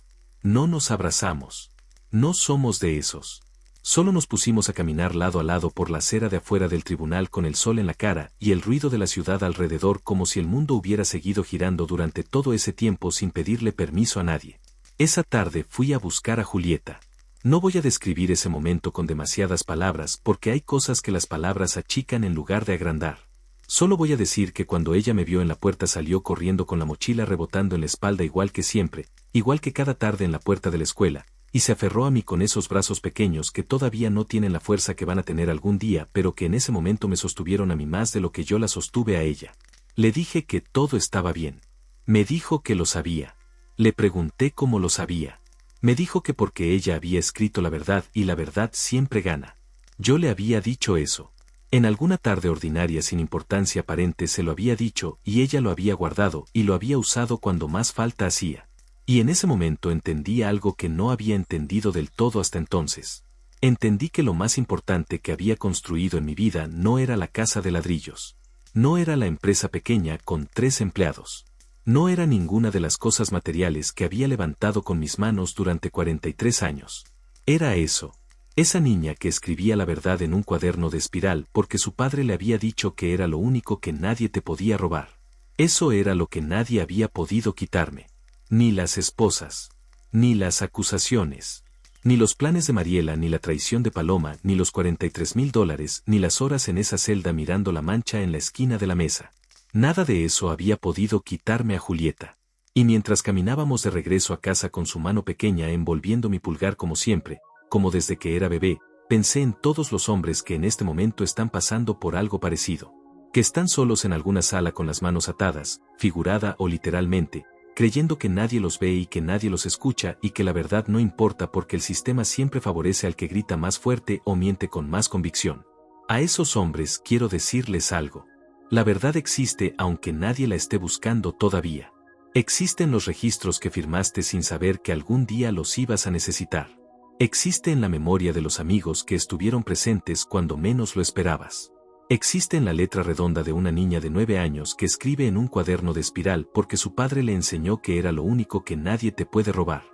No nos abrazamos. No somos de esos. Solo nos pusimos a caminar lado a lado por la acera de afuera del tribunal con el sol en la cara y el ruido de la ciudad alrededor como si el mundo hubiera seguido girando durante todo ese tiempo sin pedirle permiso a nadie. Esa tarde fui a buscar a Julieta. No voy a describir ese momento con demasiadas palabras porque hay cosas que las palabras achican en lugar de agrandar. Solo voy a decir que cuando ella me vio en la puerta salió corriendo con la mochila rebotando en la espalda igual que siempre, igual que cada tarde en la puerta de la escuela, y se aferró a mí con esos brazos pequeños que todavía no tienen la fuerza que van a tener algún día, pero que en ese momento me sostuvieron a mí más de lo que yo la sostuve a ella. Le dije que todo estaba bien. Me dijo que lo sabía. Le pregunté cómo lo sabía. Me dijo que porque ella había escrito la verdad y la verdad siempre gana. Yo le había dicho eso. En alguna tarde ordinaria sin importancia aparente se lo había dicho y ella lo había guardado y lo había usado cuando más falta hacía. Y en ese momento entendí algo que no había entendido del todo hasta entonces. Entendí que lo más importante que había construido en mi vida no era la casa de ladrillos. No era la empresa pequeña con 3 empleados. No era ninguna de las cosas materiales que había levantado con mis manos durante 43 años. Era eso. Esa niña que escribía la verdad en un cuaderno de espiral porque su padre le había dicho que era lo único que nadie te podía robar. Eso era lo que nadie había podido quitarme. Ni las esposas. Ni las acusaciones. Ni los planes de Mariela, ni la traición de Paloma, ni los $43,000, ni las horas en esa celda mirando la mancha en la esquina de la mesa. Nada de eso había podido quitarme a Julieta. Y mientras caminábamos de regreso a casa con su mano pequeña envolviendo mi pulgar como siempre, como desde que era bebé, pensé en todos los hombres que en este momento están pasando por algo parecido. Que están solos en alguna sala con las manos atadas, figurada o literalmente, creyendo que nadie los ve y que nadie los escucha y que la verdad no importa porque el sistema siempre favorece al que grita más fuerte o miente con más convicción. A esos hombres quiero decirles algo. La verdad existe aunque nadie la esté buscando todavía. Existen los registros que firmaste sin saber que algún día los ibas a necesitar. Existe en la memoria de los amigos que estuvieron presentes cuando menos lo esperabas. Existe en la letra redonda de una niña de 9 años que escribe en un cuaderno de espiral porque su padre le enseñó que era lo único que nadie te puede robar.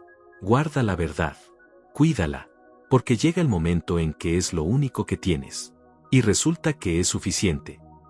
Guarda la verdad. Cuídala. Porque llega el momento en que es lo único que tienes. Y resulta que es suficiente.